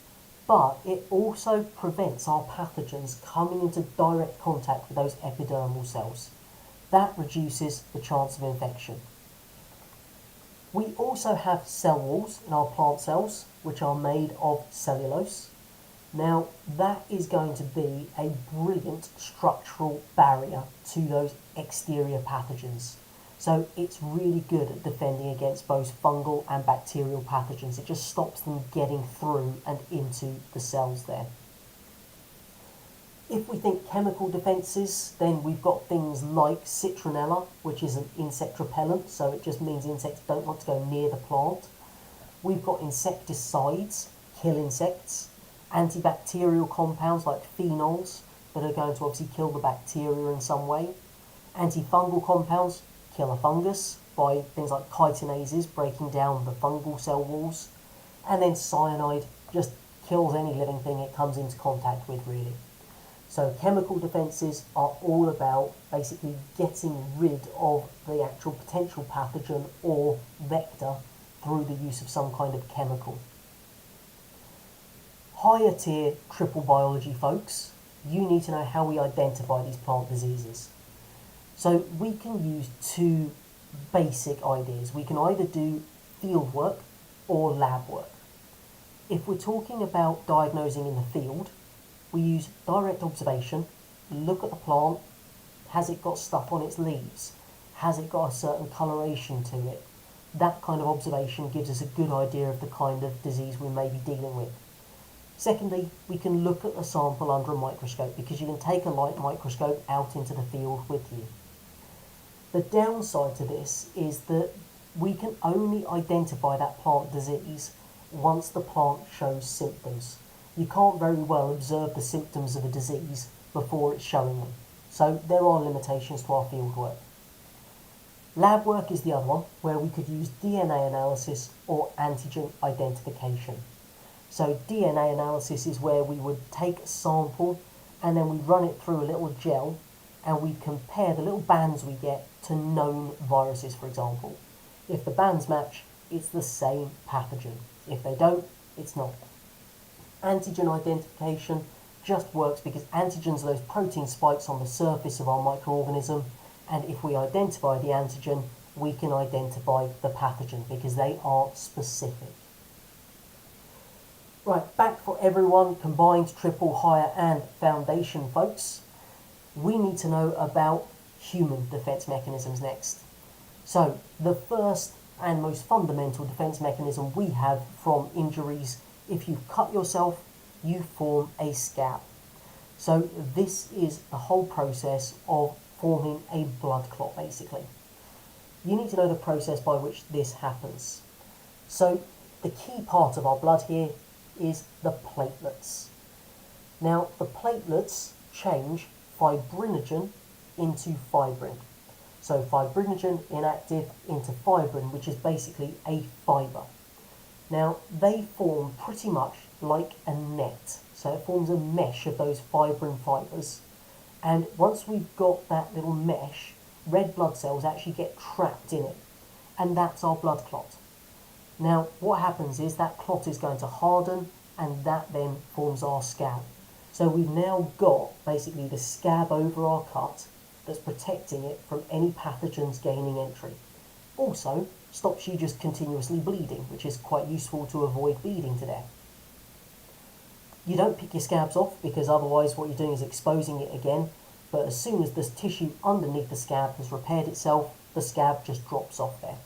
but it also prevents our pathogens coming into direct contact with those epidermal cells. That reduces the chance of infection. We also have cell walls in our plant cells, which are made of cellulose. Now, that is going to be a brilliant structural barrier to those exterior pathogens. So it's really good at defending against both fungal and bacterial pathogens. It just stops them getting through and into the cells there. If we think chemical defences, then we've got things like citronella, which is an insect repellent, so it just means insects don't want to go near the plant. We've got insecticides, kill insects, antibacterial compounds like phenols that are going to obviously kill the bacteria in some way. Antifungal compounds kill a fungus by things like chitinases breaking down the fungal cell walls. And then cyanide just kills any living thing it comes into contact with, really. So chemical defences are all about basically getting rid of the actual potential pathogen or vector through the use of some kind of chemical. Higher tier triple biology folks, you need to know how we identify these plant diseases. So we can use two basic ideas. We can either do field work or lab work. If we're talking about diagnosing in the field, we use direct observation, look at the plant, has it got stuff on its leaves? Has it got a certain coloration to it? That kind of observation gives us a good idea of the kind of disease we may be dealing with. Secondly, we can look at the sample under a microscope because you can take a light microscope out into the field with you. The downside to this is that we can only identify that plant disease once the plant shows symptoms. You can't very well observe the symptoms of a disease before it's showing them. So there are limitations to our field work. Lab work is the other one, where we could use DNA analysis or antigen identification. So DNA analysis is where we would take a sample and then we run it through a little gel and we compare the little bands we get to known viruses, for example. If the bands match, it's the same pathogen. If they don't, it's not. Antigen identification just works because antigens are those protein spikes on the surface of our microorganism, and if we identify the antigen, we can identify the pathogen because they are specific. Right, back for everyone, combined, triple, higher and foundation folks. We need to know about human defense mechanisms next. So the first and most fundamental defense mechanism we have from injuries, if you cut yourself, you form a scab. So this is the whole process of forming a blood clot, basically. You need to know the process by which this happens. So the key part of our blood here is the platelets. Now the platelets change fibrinogen into fibrin. So fibrinogen inactive into fibrin, which is basically a fibre. Now they form pretty much like a net. So it forms a mesh of those fibrin fibres. And once we've got that little mesh, red blood cells actually get trapped in it. And that's our blood clot. Now what happens is that clot is going to harden, and that then forms our scab. So we've now got basically the scab over our cut that's protecting it from any pathogens gaining entry. Also stops you just continuously bleeding, which is quite useful to avoid bleeding to death. You don't pick your scabs off, because otherwise what you're doing is exposing it again, but as soon as the tissue underneath the scab has repaired itself, the scab just drops off there.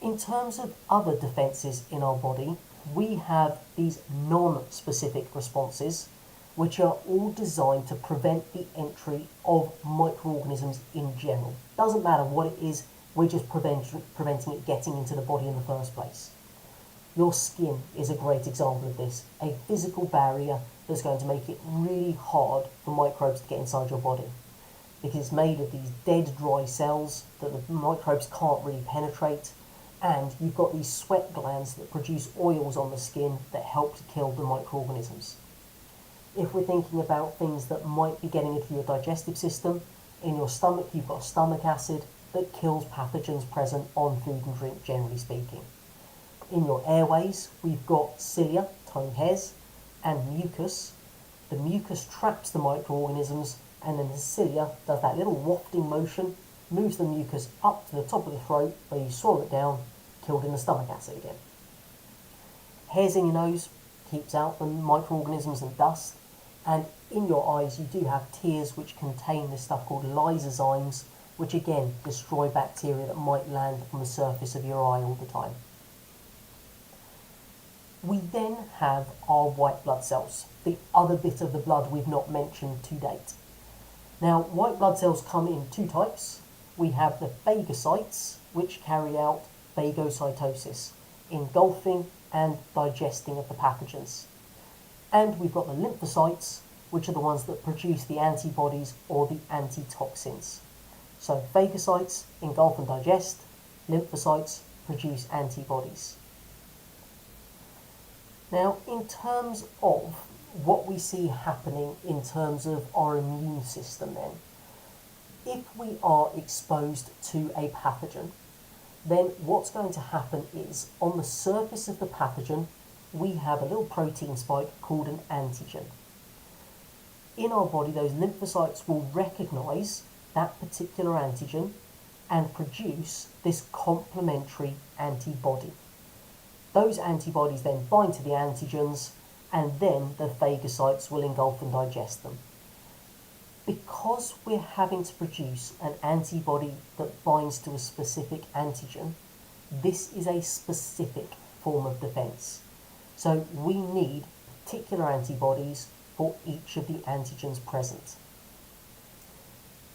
In terms of other defences in our body, we have these non-specific responses, which are all designed to prevent the entry of microorganisms in general. Doesn't matter what it is, we're just preventing it getting into the body in the first place. Your skin is a great example of this, a physical barrier that's going to make it really hard for microbes to get inside your body, because it's made of these dead, dry cells that the microbes can't really penetrate, and you've got these sweat glands that produce oils on the skin that help to kill the microorganisms. If we're thinking about things that might be getting into your digestive system, in your stomach you've got stomach acid that kills pathogens present on food and drink, generally speaking. In your airways, we've got cilia, tiny hairs, and mucus. The mucus traps the microorganisms, and then the cilia does that little wafting motion, moves the mucus up to the top of the throat, where you swallow it down, killed in the stomach acid again. Hairs in your nose keeps out the microorganisms and dust, and in your eyes you do have tears which contain this stuff called lysozymes, which again destroy bacteria that might land on the surface of your eye all the time. We then have our white blood cells, the other bit of the blood we've not mentioned to date. Now, white blood cells come in two types. We have the phagocytes, which carry out phagocytosis, engulfing and digesting of the pathogens. And we've got the lymphocytes, which are the ones that produce the antibodies or the antitoxins. So phagocytes engulf and digest, lymphocytes produce antibodies. Now, in terms of what we see happening in terms of our immune system then, if we are exposed to a pathogen, then what's going to happen is, on the surface of the pathogen, we have a little protein spike called an antigen. In our body, those lymphocytes will recognise that particular antigen and produce this complementary antibody. Those antibodies then bind to the antigens, and then the phagocytes will engulf and digest them. Because we're having to produce an antibody that binds to a specific antigen, this is a specific form of defense. So we need particular antibodies for each of the antigens present.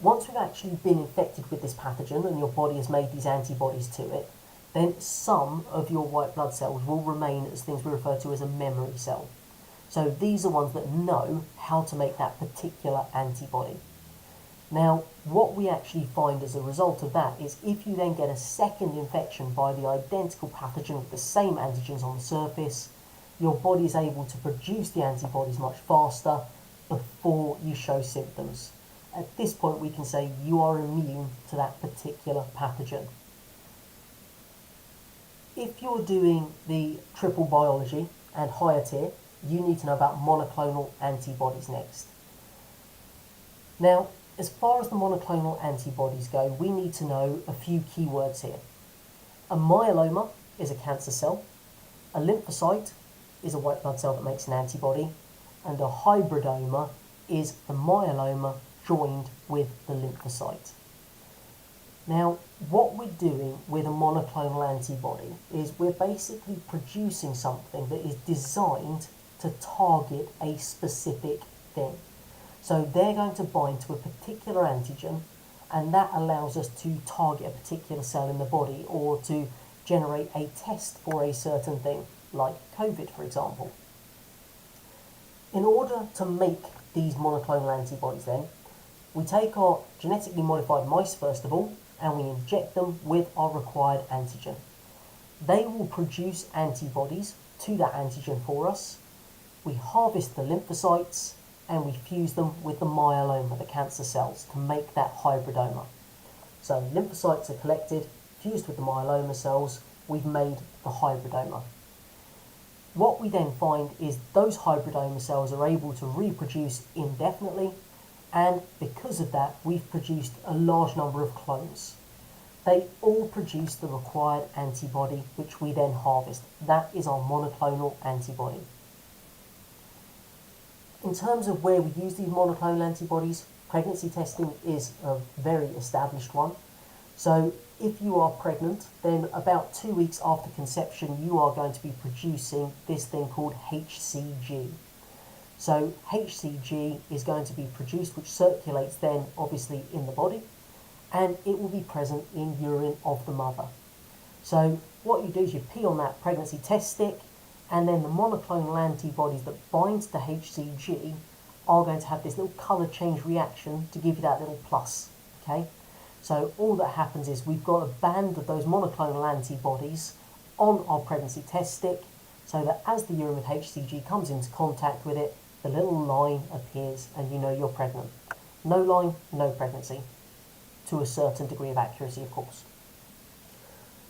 Once we've actually been infected with this pathogen and your body has made these antibodies to it, then some of your white blood cells will remain as things we refer to as a memory cell. So these are ones that know how to make that particular antibody. Now, what we actually find as a result of that is, if you then get a second infection by the identical pathogen with the same antigens on the surface, your body is able to produce the antibodies much faster before you show symptoms. At this point, we can say you are immune to that particular pathogen. If you're doing the triple biology and higher tier, you need to know about monoclonal antibodies next. Now, as far as the monoclonal antibodies go, we need to know a few keywords here. A myeloma is a cancer cell. a lymphocyte is a white blood cell that makes an antibody, and a hybridoma is the myeloma joined with the lymphocyte. Now, what we're doing with a monoclonal antibody is we're basically producing something that is designed to target a specific thing. So they're going to bind to a particular antigen, and that allows us to target a particular cell in the body or to generate a test for a certain thing, like COVID, for example. In order to make these monoclonal antibodies then, we take our genetically modified mice first of all, and we inject them with our required antigen. They will produce antibodies to that antigen for us. We harvest the lymphocytes and we fuse them with the myeloma, the cancer cells, to make that hybridoma. So lymphocytes are collected, fused with the myeloma cells, we've made the hybridoma. What we then find is those hybridoma cells are able to reproduce indefinitely, and because of that, we've produced a large number of clones. They all produce the required antibody, which we then harvest. That is our monoclonal antibody. In terms of where we use these monoclonal antibodies, pregnancy testing is a very established one. So if you are pregnant, then about 2 weeks after conception, you are going to be producing this thing called HCG. So HCG is going to be produced, which circulates then obviously in the body, and it will be present in urine of the mother. So what you do is you pee on that pregnancy test stick, and then the monoclonal antibodies that bind to HCG are going to have this little colour change reaction to give you that little plus, okay? So all that happens is we've got a band of those monoclonal antibodies on our pregnancy test stick, so that as the urine with HCG comes into contact with it, the little line appears and you know you're pregnant. No line, no pregnancy, to a certain degree of accuracy, of course.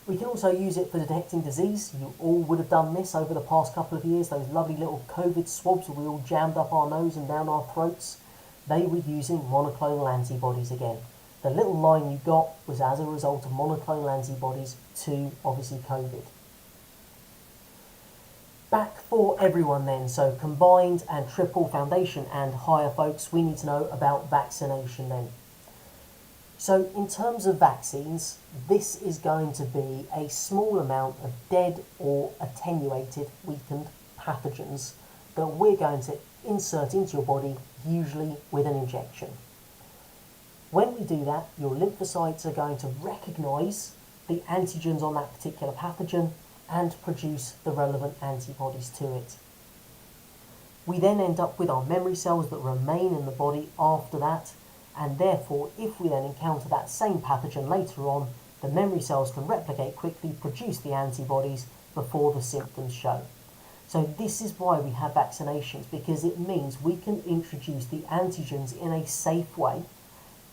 We can also use it for detecting disease. You all would have done this over the past couple of years, those lovely little COVID swabs where we all jammed up our nose and down our throats. They were using monoclonal antibodies again. The little line you got was as a result of monoclonal antibodies to, obviously, COVID. Back for everyone then, so combined and triple foundation and higher folks, we need to know about vaccination then. So in terms of vaccines, this is going to be a small amount of dead or attenuated, weakened pathogens that we're going to insert into your body, usually with an injection. When we do that, your lymphocytes are going to recognise the antigens on that particular pathogen and produce the relevant antibodies to it. We then end up with our memory cells that remain in the body after that, and therefore if we then encounter that same pathogen later on, the memory cells can replicate quickly, produce the antibodies before the symptoms show. So this is why we have vaccinations, because it means we can introduce the antigens in a safe way,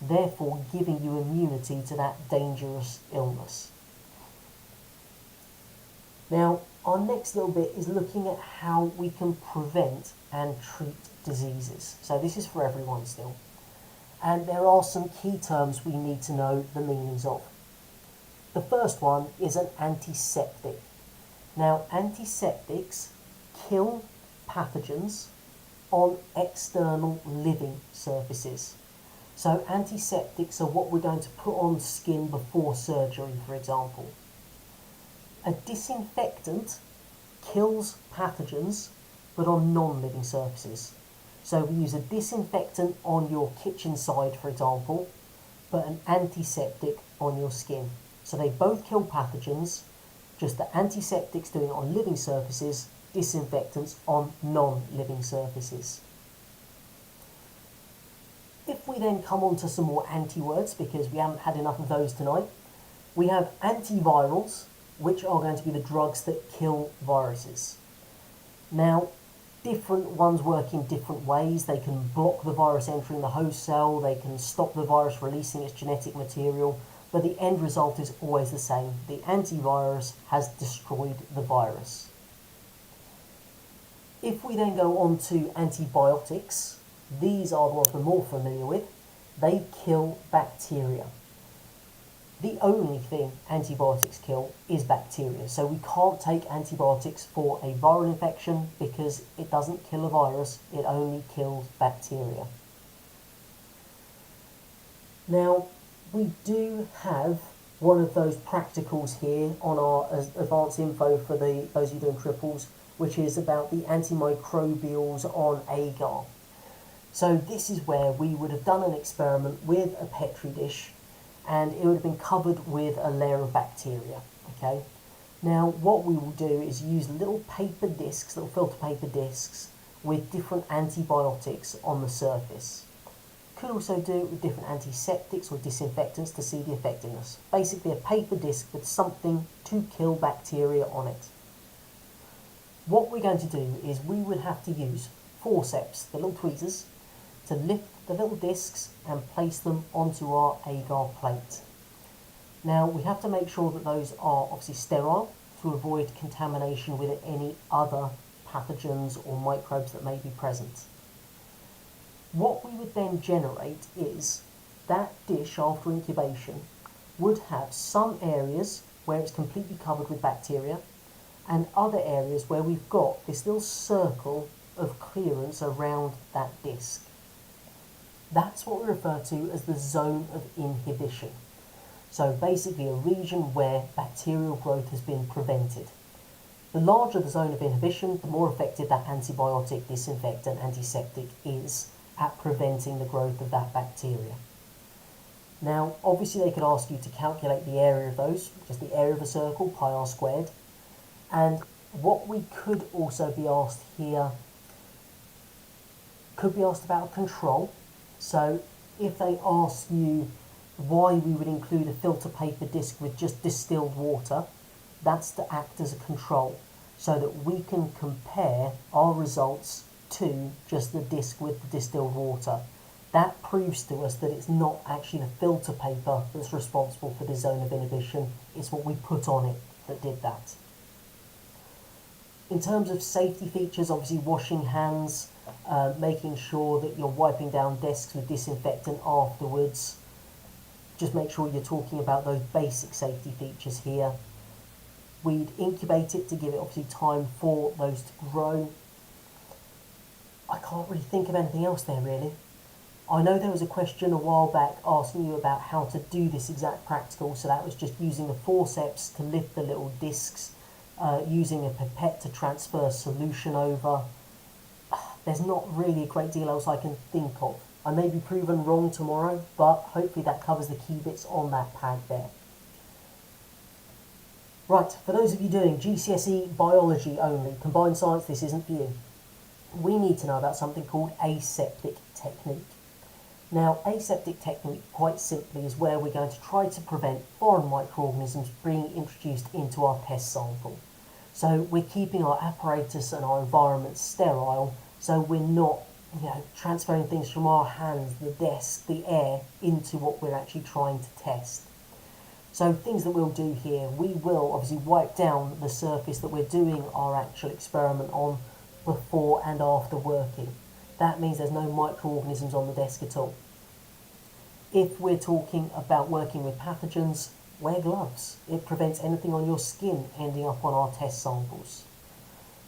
therefore giving you immunity to that dangerous illness. Now, our next little bit is looking at how we can prevent and treat diseases. So this is for everyone still. And there are some key terms we need to know the meanings of. The first one is an antiseptic. Now, antiseptics kill pathogens on external living surfaces. So antiseptics are what we're going to put on skin before surgery, for example. A disinfectant kills pathogens, but on non-living surfaces. So we use a disinfectant on your kitchen side, for example, but an antiseptic on your skin. So they both kill pathogens, just the antiseptics doing it on living surfaces, disinfectants on non-living surfaces. If we then come on to some more anti-words, because we haven't had enough of those tonight, we have antivirals, which are going to be the drugs that kill viruses. Now, different ones work in different ways. They can block the virus entering the host cell, they can stop the virus releasing its genetic material, but the end result is always the same. The antivirus has destroyed the virus. If we then go on to antibiotics, these are the ones we're more familiar with. They kill bacteria. The only thing antibiotics kill is bacteria. So we can't take antibiotics for a viral infection because it doesn't kill a virus, it only kills bacteria. Now, we do have one of those practicals here on our advanced info for those of you doing triples, which is about the antimicrobials on agar. So this is where we would have done an experiment with a Petri dish, and it would have been covered with a layer of bacteria. Okay. Now what we will do is use little paper discs, little filter paper discs, with different antibiotics on the surface. Could also do it with different antiseptics or disinfectants to see the effectiveness. Basically a paper disc with something to kill bacteria on it. What we're going to do is we would have to use forceps, the little tweezers, to lift the little discs and place them onto our agar plate. Now we have to make sure that those are obviously sterile to avoid contamination with any other pathogens or microbes that may be present. What we would then generate is that dish after incubation would have some areas where it's completely covered with bacteria and other areas where we've got this little circle of clearance around that disc. That's what we refer to as the zone of inhibition. So basically a region where bacterial growth has been prevented. The larger the zone of inhibition, the more effective that antibiotic, disinfectant, antiseptic is at preventing the growth of that bacteria. Now, obviously they could ask you to calculate the area of those, just the area of a circle, pi r squared. And what we could also be asked here, could be asked about control. So if they ask you why we would include a filter paper disc with just distilled water, that's to act as a control so that we can compare our results to just the disc with the distilled water. That proves to us that it's not actually the filter paper that's responsible for the zone of inhibition, it's what we put on it that did that. In terms of safety features, obviously washing hands, making sure that you're wiping down desks with disinfectant afterwards. Just make sure you're talking about those basic safety features here. We'd incubate it to give it obviously time for those to grow. I can't really think of anything else there really. I know there was a question a while back asking you about how to do this exact practical, so that was just using the forceps to lift the little discs, using a pipette to transfer solution over. There's not really a great deal else I can think of. I may be proven wrong tomorrow, but hopefully that covers the key bits on that pad there. Right, for those of you doing GCSE biology only, combined science, this isn't for you. We need to know about something called aseptic technique. Now, aseptic technique, quite simply, is where we're going to try to prevent foreign microorganisms being introduced into our test sample. So we're keeping our apparatus and our environment sterile, so we're not, transferring things from our hands, the desk, the air, into what we're actually trying to test. So things that we'll do here, we will obviously wipe down the surface that we're doing our actual experiment on before and after working. That means there's no microorganisms on the desk at all. If we're talking about working with pathogens, wear gloves. It prevents anything on your skin ending up on our test samples.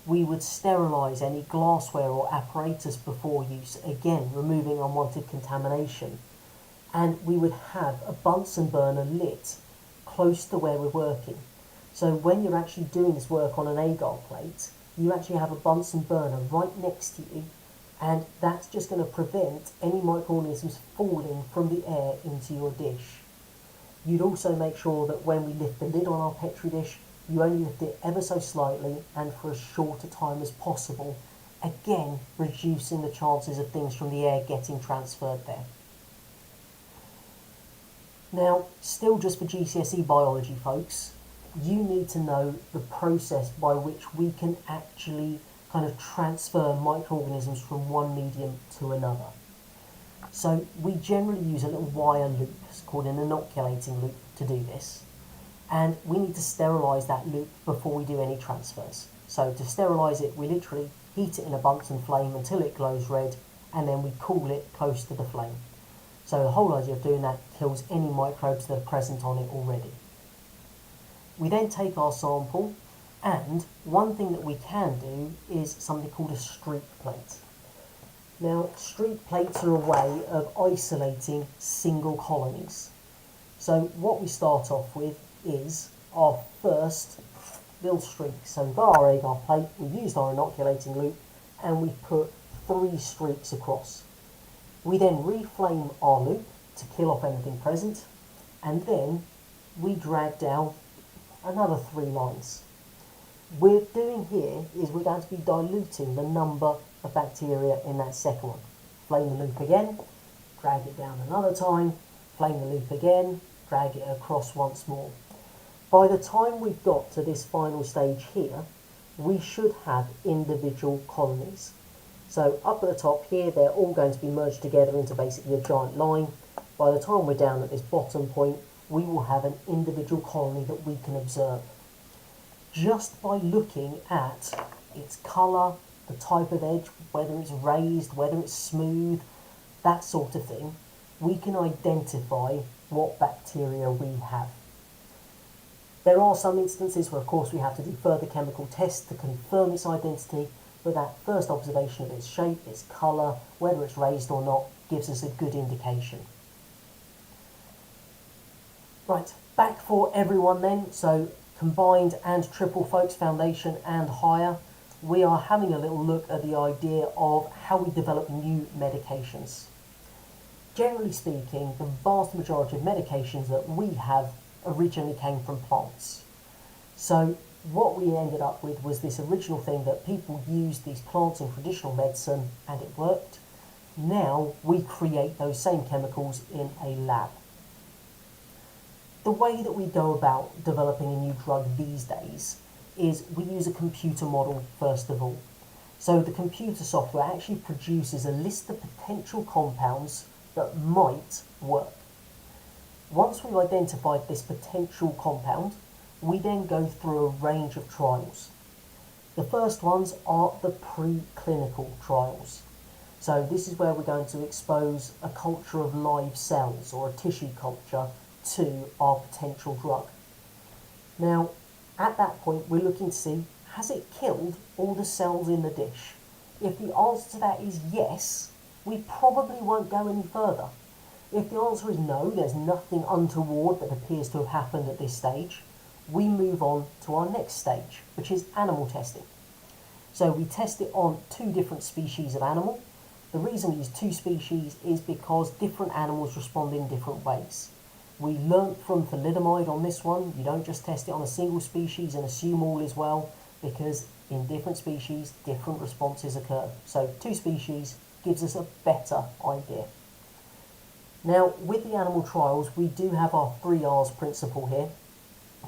We would sterilise any glassware or apparatus before use, again removing unwanted contamination. And we would have a Bunsen burner lit close to where we're working. So when you're actually doing this work on an agar plate, you actually have a Bunsen burner right next to you, and that's just going to prevent any microorganisms falling from the air into your dish. You'd also make sure that when we lift the lid on our Petri dish, you only lift it ever so slightly and for as short a time as possible, again reducing the chances of things from the air getting transferred there. Now, still just for GCSE biology folks, you need to know the process by which we can actually kind of transfer microorganisms from one medium to another. So we generally use a little wire loop, it's called an inoculating loop, to do this. And we need to sterilise that loop before we do any transfers. So to sterilise it, we literally heat it in a Bunsen flame until it glows red, and then we cool it close to the flame. So the whole idea of doing that kills any microbes that are present on it already. We then take our sample, and one thing that we can do is something called a streak plate. Now, streak plates are a way of isolating single colonies. So what we start off with is our first little streak. So we've got our agar plate, we've used our inoculating loop, and we put 3 streaks across. We then reflame our loop to kill off anything present, and then we drag down another 3 lines. What we're doing here is we're going to be diluting the number of bacteria in that second one. Flame the loop again, drag it down another time, flame the loop again, drag it across once more. By the time we've got to this final stage here, we should have individual colonies. So up at the top here, they're all going to be merged together into basically a giant line. By the time we're down at this bottom point, we will have an individual colony that we can observe. Just by looking at its colour, the type of edge, whether it's raised, whether it's smooth, that sort of thing, we can identify what bacteria we have. There are some instances where, of course, we have to do further chemical tests to confirm its identity, but that first observation of its shape, its colour, whether it's raised or not, gives us a good indication. Right, back for everyone then. So combined and triple folks foundation and higher, we are having a little look at the idea of how we develop new medications. Generally speaking, the vast majority of medications that we have originally came from plants. So what we ended up with was this original thing that people used these plants in traditional medicine and it worked. Now we create those same chemicals in a lab. The way that we go about developing a new drug these days is we use a computer model first of all. So the computer software actually produces a list of potential compounds that might work. Once we've identified this potential compound, we then go through a range of trials. The first ones are the preclinical trials. So this is where we're going to expose a culture of live cells or a tissue culture to our potential drug. Now, at that point, we're looking to see, has it killed all the cells in the dish? If the answer to that is yes, we probably won't go any further. If the answer is no, there's nothing untoward that appears to have happened at this stage, we move on to our next stage, which is animal testing. So we test it on 2 different species of animal. The reason we use 2 species is because different animals respond in different ways. We learnt from thalidomide on this one, you don't just test it on a single species and assume all is well, because in different species, different responses occur. So 2 species gives us a better idea. Now, with the animal trials, we do have our 3 R's principle here.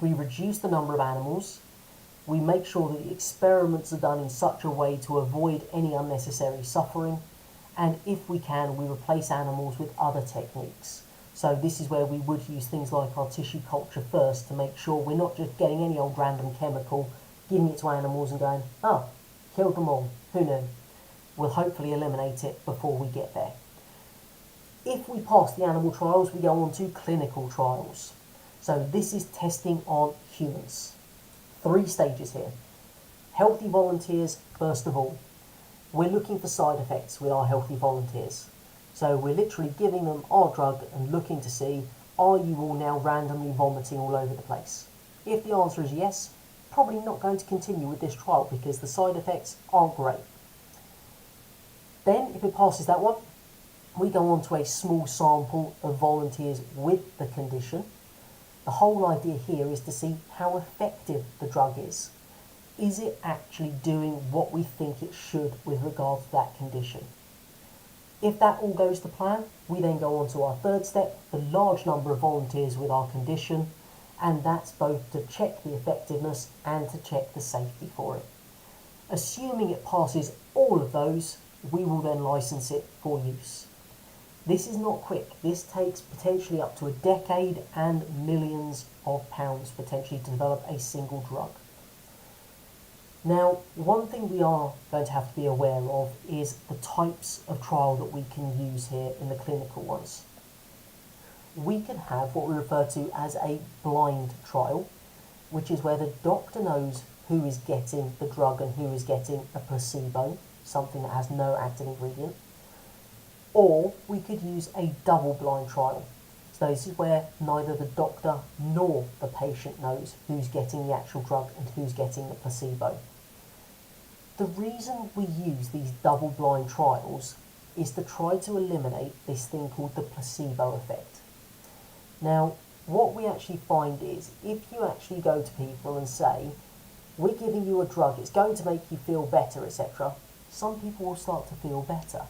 We reduce the number of animals, we make sure that the experiments are done in such a way to avoid any unnecessary suffering, and if we can, we replace animals with other techniques. So this is where we would use things like our tissue culture first to make sure we're not just getting any old random chemical, giving it to animals and going, oh, killed them all, who knew? We'll hopefully eliminate it before we get there. If we pass the animal trials, we go on to clinical trials. So this is testing on humans. 3 stages here. Healthy volunteers, first of all. We're looking for side effects with our healthy volunteers. So we're literally giving them our drug and looking to see, are you all now randomly vomiting all over the place? If the answer is yes, probably not going to continue with this trial because the side effects aren't great. Then, if it passes that one, we go on to a small sample of volunteers with the condition. The whole idea here is to see how effective the drug is. Is it actually doing what we think it should with regard to that condition? If that all goes to plan, we then go on to our 3rd step, the large number of volunteers with our condition, and that's both to check the effectiveness and to check the safety for it. Assuming it passes all of those, we will then license it for use. This is not quick. This takes potentially up to a decade and millions of pounds potentially to develop a single drug. Now, one thing we are going to have to be aware of is the types of trial that we can use here in the clinical ones. we can have what we refer to as a blind trial, which is where the doctor knows who is getting the drug and who is getting a placebo, something that has no active ingredient. Or we could use a double-blind trial. So this is where neither the doctor nor the patient knows who's getting the actual drug and who's getting the placebo. The reason we use these double-blind trials is to try to eliminate this thing called the placebo effect. Now, what we actually find is, if you actually go to people and say, we're giving you a drug, it's going to make you feel better, etc., some people will start to feel better.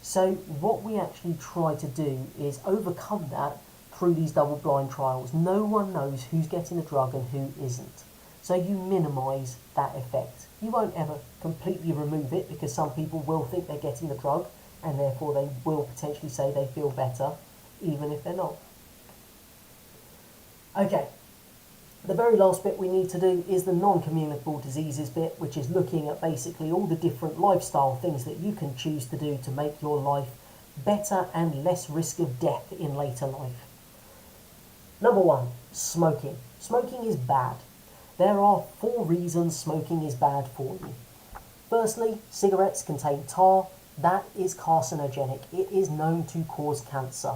So what we actually try to do is overcome that through these double-blind trials. No one knows who's getting the drug and who isn't. So you minimise that effect. You won't ever completely remove it, because some people will think they're getting the drug and therefore they will potentially say they feel better, even if they're not. Okay, the very last bit we need to do is the non-communicable diseases bit, which is looking at basically all the different lifestyle things that you can choose to do to make your life better and less risk of death in later life. Number 1, smoking. Smoking is bad. There are 4 reasons smoking is bad for you. Firstly, cigarettes contain tar. That is carcinogenic. It is known to cause cancer.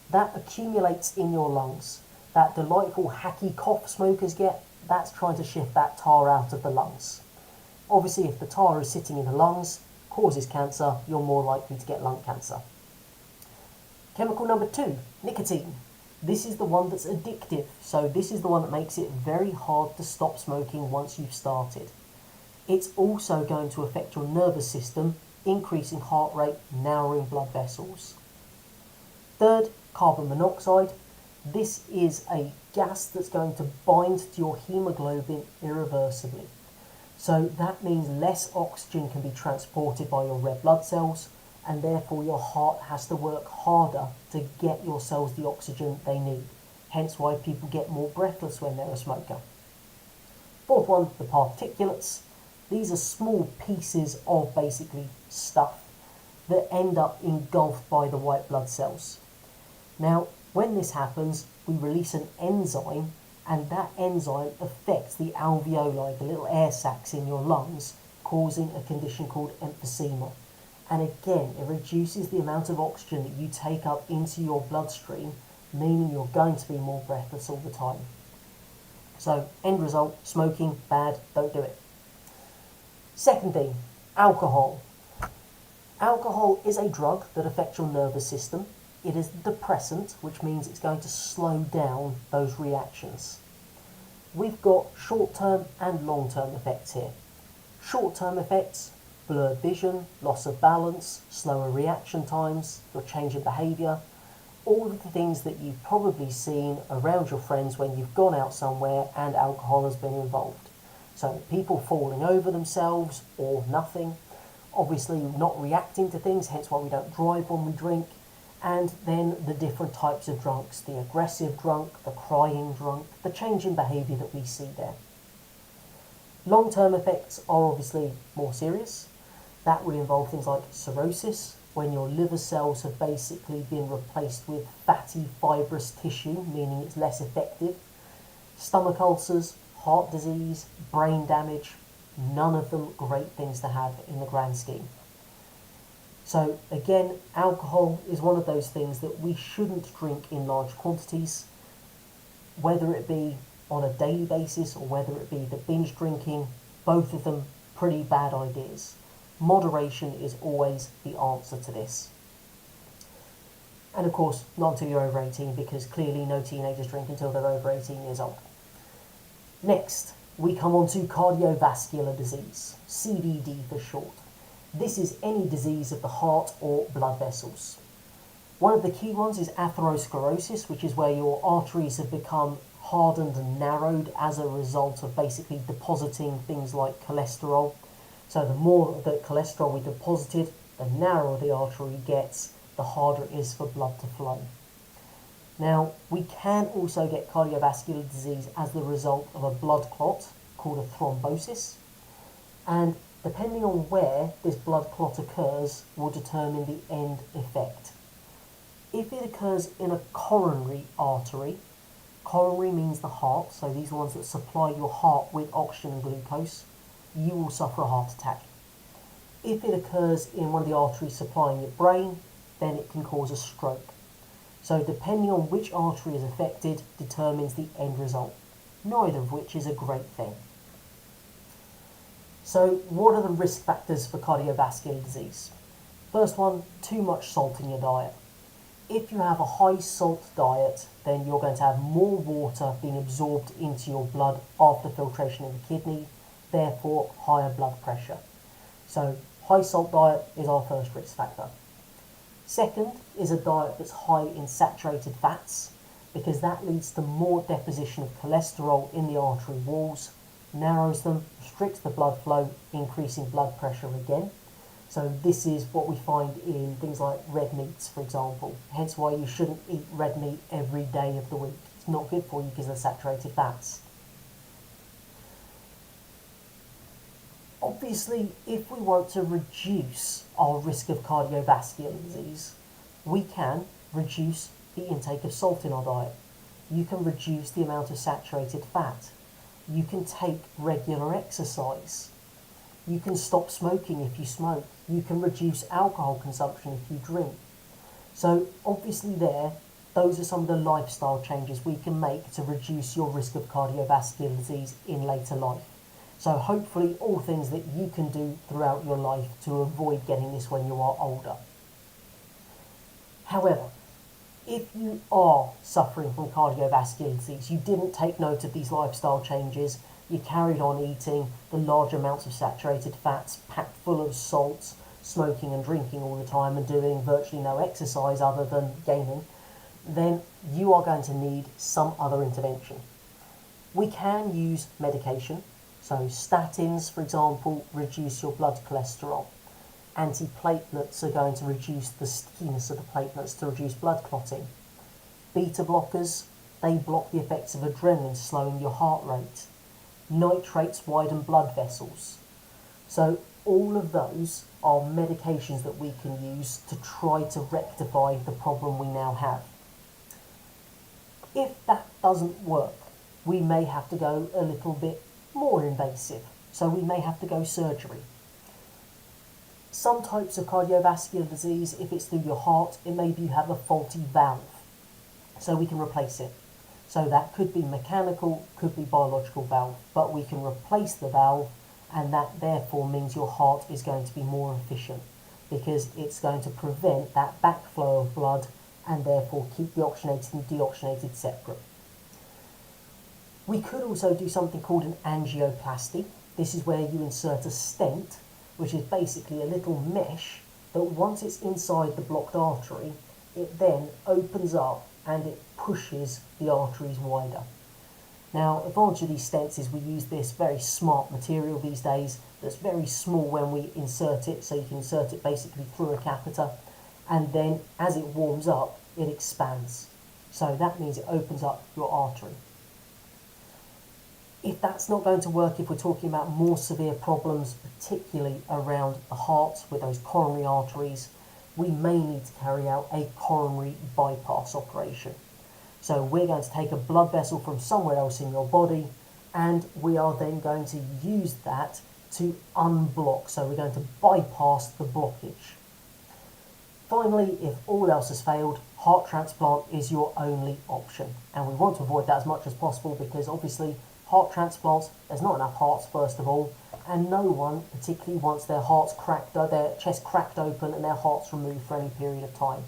That accumulates in your lungs. That delightful hacky cough smokers get, that's trying to shift that tar out of the lungs. Obviously, if the tar is sitting in the lungs, causes cancer, you're more likely to get lung cancer. Chemical number 2, nicotine. This is the one that's addictive, so this is the one that makes it very hard to stop smoking once you've started. It's also going to affect your nervous system, increasing heart rate, narrowing blood vessels. Third, carbon monoxide. This is a gas that's going to bind to your hemoglobin irreversibly. So that means less oxygen can be transported by your red blood cells, and therefore your heart has to work harder to get your cells the oxygen they need. Hence why people get more breathless when they're a smoker. Fourth one, the particulates. These are small pieces of basically stuff that end up engulfed by the white blood cells. Now, when this happens, we release an enzyme, and that enzyme affects the alveoli, the little air sacs in your lungs, causing a condition called emphysema. And again, it reduces the amount of oxygen that you take up into your bloodstream, meaning you're going to be more breathless all the time. So, end result, smoking, bad, don't do it. Second thing, alcohol. Alcohol is a drug that affects your nervous system. It is a depressant, which means it's going to slow down those reactions. We've got short-term and long-term effects here. Short-term effects, blurred vision, loss of balance, slower reaction times, your change in behaviour, all of the things that you've probably seen around your friends when you've gone out somewhere and alcohol has been involved. So people falling over themselves or nothing, obviously not reacting to things, hence why we don't drive when we drink, and then the different types of drunks, the aggressive drunk, the crying drunk, the change in behaviour that we see there. Long-term effects are obviously more serious. That would involve things like cirrhosis, when your liver cells have basically been replaced with fatty fibrous tissue, meaning it's less effective. Stomach ulcers, heart disease, brain damage, none of them great things to have in the grand scheme. So again, alcohol is one of those things that we shouldn't drink in large quantities, whether it be on a daily basis or whether it be the binge drinking, both of them pretty bad ideas. Moderation is always the answer to this. And of course, not until you're over 18, because clearly no teenagers drink until they're over 18 years old. Next, we come on to cardiovascular disease, CVD for short. This is any disease of the heart or blood vessels. One of the key ones is atherosclerosis, which is where your arteries have become hardened and narrowed as a result of basically depositing things like cholesterol. So the more that cholesterol we deposited, the narrower the artery gets, the harder it is for blood to flow. Now, we can also get cardiovascular disease as the result of a blood clot called a thrombosis, and depending on where this blood clot occurs will determine the end effect. If it occurs in a coronary artery, coronary means the heart, so these are ones that supply your heart with oxygen and glucose, you will suffer a heart attack. If it occurs in one of the arteries supplying your brain, then it can cause a stroke. So depending on which artery is affected determines the end result, neither of which is a great thing. So what are the risk factors for cardiovascular disease? First one, too much salt in your diet. If you have a high salt diet, then you're going to have more water being absorbed into your blood after filtration in the kidney, therefore higher blood pressure. So high salt diet is our first risk factor. Second is a diet that's high in saturated fats, because that leads to more deposition of cholesterol in the artery walls, narrows them, restricts the blood flow, increasing blood pressure again. So this is what we find in things like red meats, for example. Hence why you shouldn't eat red meat every day of the week. It's not good for you because of saturated fats. Obviously, if we want to reduce our risk of cardiovascular disease, we can reduce the intake of salt in our diet. You can reduce the amount of saturated fat. You can take regular exercise. You can stop smoking if you smoke. You can reduce alcohol consumption if you drink. So obviously those are some of the lifestyle changes we can make to reduce your risk of cardiovascular disease in later life. So hopefully all things that you can do throughout your life to avoid getting this when you are older. However, if you are suffering from cardiovascular disease, you didn't take note of these lifestyle changes, you carried on eating the large amounts of saturated fats packed full of salts, smoking and drinking all the time and doing virtually no exercise other than gaming, then you are going to need some other intervention. We can use medication. So statins, for example, reduce your blood cholesterol. Antiplatelets are going to reduce the stickiness of the platelets to reduce blood clotting. Beta blockers, they block the effects of adrenaline, slowing your heart rate. Nitrates widen blood vessels. So all of those are medications that we can use to try to rectify the problem we now have. If that doesn't work, we may have to go a little bit more invasive, so we may have to go surgery. Some types of cardiovascular disease, if it's through your heart, it may be you have a faulty valve, so we can replace it. So that could be mechanical, could be biological valve, but we can replace the valve, and that therefore means your heart is going to be more efficient because it's going to prevent that backflow of blood and therefore keep the oxygenated and deoxygenated separate. We could also do something called an angioplasty. This is where you insert a stent, which is basically a little mesh that once it's inside the blocked artery, it then opens up and it pushes the arteries wider. Now, the advantage of these stents is we use this very smart material these days that's very small when we insert it, so you can insert it basically through a catheter, and then as it warms up, it expands. So that means it opens up your artery. If that's not going to work, if we're talking about more severe problems, particularly around the heart with those coronary arteries, we may need to carry out a coronary bypass operation. So we're going to take a blood vessel from somewhere else in your body, and we are then going to use that to unblock. So we're going to bypass the blockage. Finally, if all else has failed, heart transplant is your only option. And we want to avoid that as much as possible because obviously heart transplants, there's not enough hearts first of all, and no one particularly wants their hearts cracked, their chest cracked open and their hearts removed for any period of time.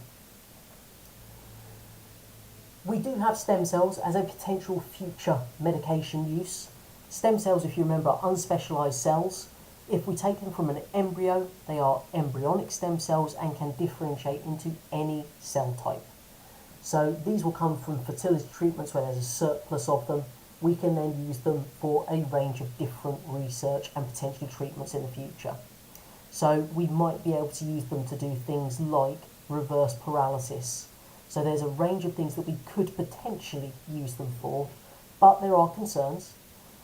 We do have stem cells as a potential future medication use. Stem cells, if you remember, are unspecialized cells. If we take them from an embryo, they are embryonic stem cells and can differentiate into any cell type. So these will come from fertility treatments where there's a surplus of them. We can then use them for a range of different research and potentially treatments in the future. So we might be able to use them to do things like reverse paralysis. So there's a range of things that we could potentially use them for, but there are concerns.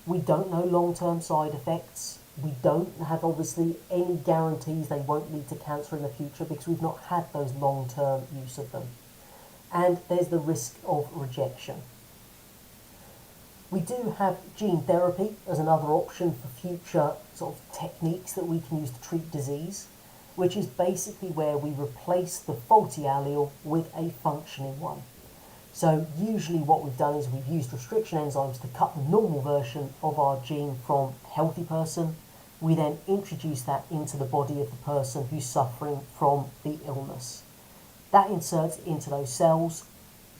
We don't know long-term side effects. We don't have obviously any guarantees they won't lead to cancer in the future because we've not had those long-term use of them. and there's the risk of rejection. We do have gene therapy as another option for future sort of techniques that we can use to treat disease, which is basically where we replace the faulty allele with a functioning one. So usually what we've done is we've used restriction enzymes to cut the normal version of our gene from a healthy person. We then introduce that into the body of the person who's suffering from the illness. That inserts it into those cells,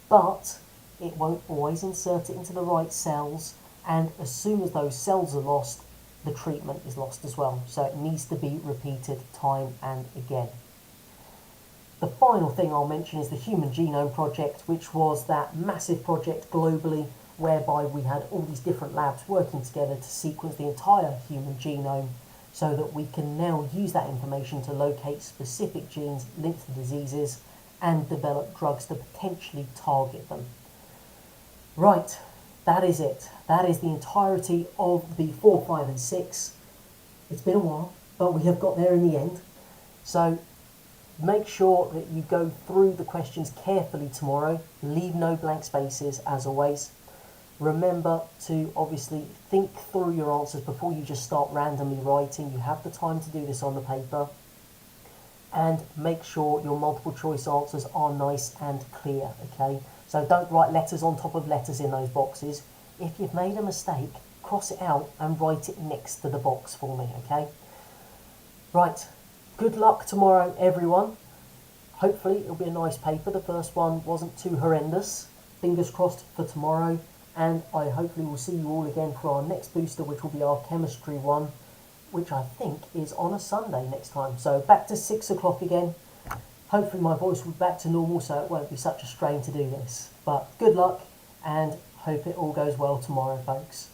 but it won't always insert it into the right cells, and as soon as those cells are lost, the treatment is lost as well. So it needs to be repeated time and again. The final thing I'll mention is the Human Genome Project, which was that massive project globally whereby we had all these different labs working together to sequence the entire human genome so that we can now use that information to locate specific genes linked to diseases and develop drugs to potentially target them. Right, that is it. That is the entirety of B4, 5 and 6. It's been a while, but we have got there in the end. So make sure that you go through the questions carefully tomorrow. Leave no blank spaces as always. Remember to obviously think through your answers before you just start randomly writing. You have the time to do this on the paper. And make sure your multiple choice answers are nice and clear, okay? So don't write letters on top of letters in those boxes. If you've made a mistake, cross it out and write it next to the box for me, okay? Right, good luck tomorrow, everyone. Hopefully it'll be a nice paper. The first one wasn't too horrendous. Fingers crossed for tomorrow. And I hopefully will see you all again for our next booster, which will be our chemistry one, which I think is on a Sunday next time. So back to 6 o'clock again. Hopefully my voice will be back to normal, so it won't be such a strain to do this. But good luck, and hope it all goes well tomorrow, folks.